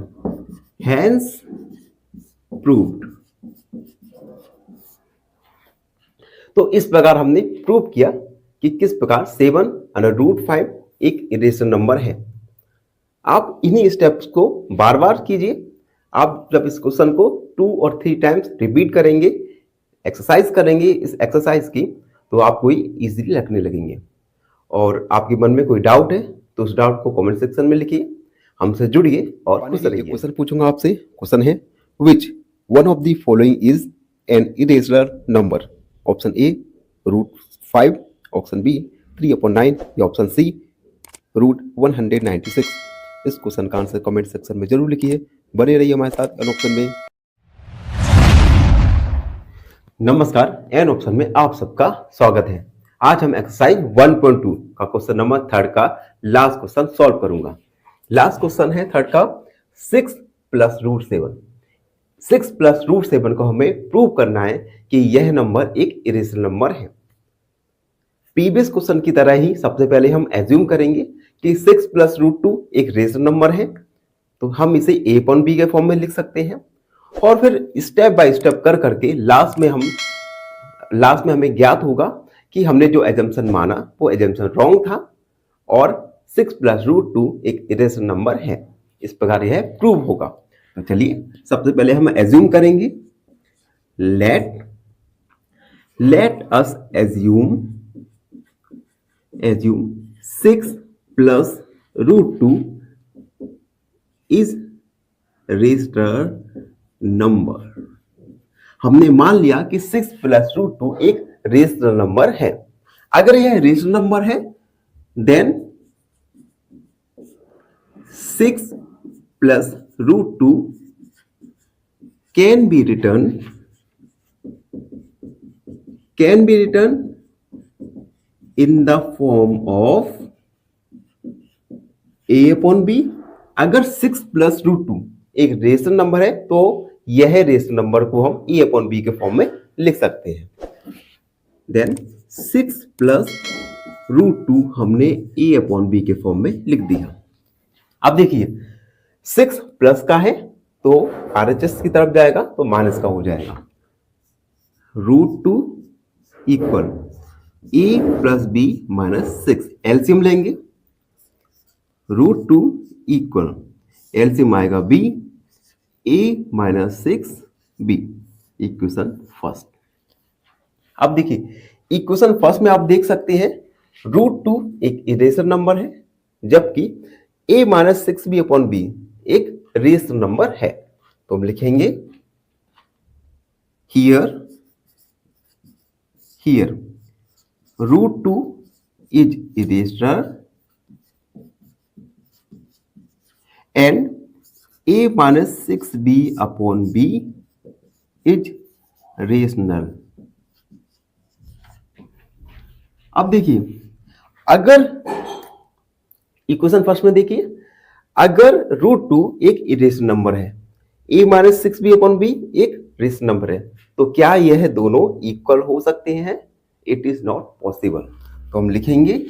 Hence proved। तो इस प्रकार हमने प्रूव किया कि किस प्रकार 7√5 एक इरेशनल नंबर है। आप इन्हीं स्टेप्स को बार बार कीजिए। आप जब इस क्वेश्चन को 2 और 3 टाइम्स रिपीट करेंगे, एक्सरसाइज करेंगे इस एक्सरसाइज की, तो आपको इजीली लगने लगेंगे। और आपके मन में कोई डाउट है तो उस डाउट को कमेंट सेक्शन में लिखिए, हमसे जुड़िए और खुश रहिए। क्वेश्चन पूछूंगा आपसे। क्वेश्चन है which one of the following is an irrational number? Option A √5, option B 3/9 या ऑप्शन सी √196। इस क्वेश्चन का आंसर कमेंट सेक्शन में जरूर लिखिए। बने रहिए हमारे साथ एन ऑप्शन में। नमस्कार, एन ऑप्शन में आप सबका स्वागत है। आज हम एक्सरसाइज 1.2 का क्वेश्चन नंबर 3 का लास्ट क्वेश्चन सॉल्व करूंगा। लास्ट क्वेश्चन है 3 का 6 + √7। 6 + √7 को हमें प्रूव करना है कि यह नंबर एक इरेशनल नंबर है। प्रीवियस क्वेश्चन की तरह ही सबसे पहले हम एज्यूम करेंगे कि 6 + √2 एक रेशनल नंबर है, तो हम इसे a/b के फॉर्म में लिख सकते हैं। और फिर स्टेप बाय स्टेप कर करके लास्ट में हमें ज्ञात होगा कि हमने जो एजम्पशन माना वो एजम्पशन रॉन्ग था और 6 + √2 एक इरेशनल नंबर है। इस प्रकार यह प्रूव होगा। तो चलिए सबसे पहले हम एज्यूम करेंगे। Late us assume 6 + √2 is rational number. हमने मान लिया कि 6 + √2 एक रेशनल नंबर है। अगर यह रेशनल नंबर है then 6 + √2 can be written in the form of a upon b। अगर 6 प्लस रूट टू एक रेशनल नंबर है तो यह रेशनल नंबर को हम ए अपॉन बी के फॉर्म में लिख सकते हैं। देन 6 प्लस रूट टू हमने ए अपॉन बी के फॉर्म में लिख दिया। अब देखिए 6 प्लस का है तो आरएचएस की तरफ जाएगा तो माइनस का हो जाएगा। Root two equal A plus B minus 6, LCM लेंगे। रूट टू इक्वल एलसीएम आएगा B, A minus 6 B, equation first. अब देखिए इक्वेशन फर्स्ट में आप देख सकते हैं रूट टू एक इरेशनल नंबर है जबकि A minus 6 B upon B एक रेशनल नंबर है। तो हम लिखेंगे here root two is irrational and a minus 6b upon b is rational। अब देखिए अगर इक्वेशन फर्स्ट में देखिए अगर रूट टू एक इरेशनल नंबर है, a minus 6b upon b एक रेशनल नंबर है, तो क्या यह दोनों इक्वल हो सकते हैं? It is not possible. तो हम लिखेंगे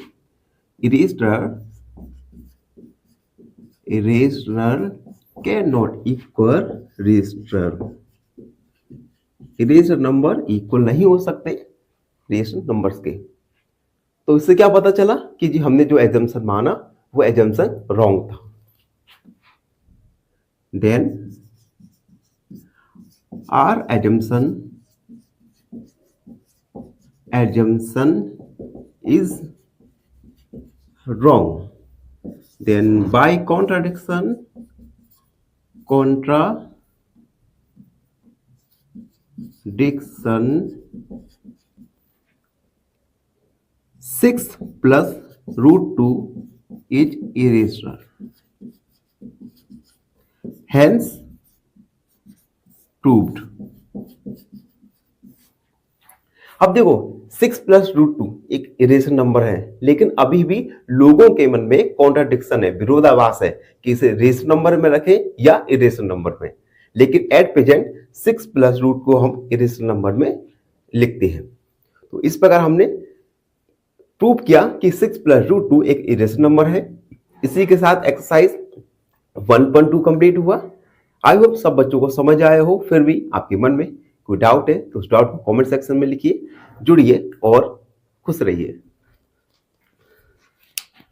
irrational cannot equal rational। irrational number equal नहीं हो सकते रेशनल नंबर्स के। तो इससे क्या पता चला कि जी हमने जो एजम्पशन माना वो एजम्पशन रॉन्ग था। Then our assumption is wrong। then by contradiction 6 plus root 2 is irrational, hence proved। अब देखो 6 प्लस रूट टू एक इरेशनल नंबर है लेकिन अभी भी लोगों के मन में कॉन्ट्राडिक्शन है, विरोधाभास है कि इसे रेशनल नंबर में रखें या इरेशनल नंबर में। लेकिन एट प्रेजेंट 6 प्लस रूट को हम इरेशनल नंबर में लिखते हैं। तो इस प्रकार हमने प्रूव किया कि 6 प्लस रूट 2 एक इरेशनल नंबर है। इसी के साथ एक्सरसाइज 1.2 कंप्लीट हुआ। आई होप सब बच्चों को समझ आया हो। फिर भी आपके मन में कोई डाउट है तो उस डाउट को कमेंट सेक्शन में लिखिए। जुड़िए और खुश रहिए।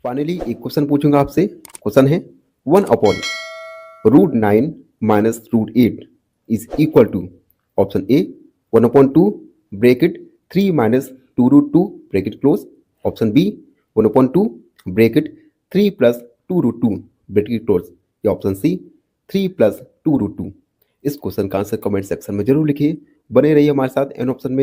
फाइनली एक क्वेश्चन पूछूंगा आपसे। क्वेश्चन है 1 upon root 9 minus root 8 is equal to option A 1 upon 2 bracket 3 minus 2 root 2 bracket close, option B 1 upon 2 bracket 3 plus 2 root 2 bracket close, या ऑप्शन सी 3 प्लस 2 रूट 2। इस क्वेश्चन का answer comment section में जरूर लिखिए। बने रहिए हमारे साथ एन ऑप्शन में।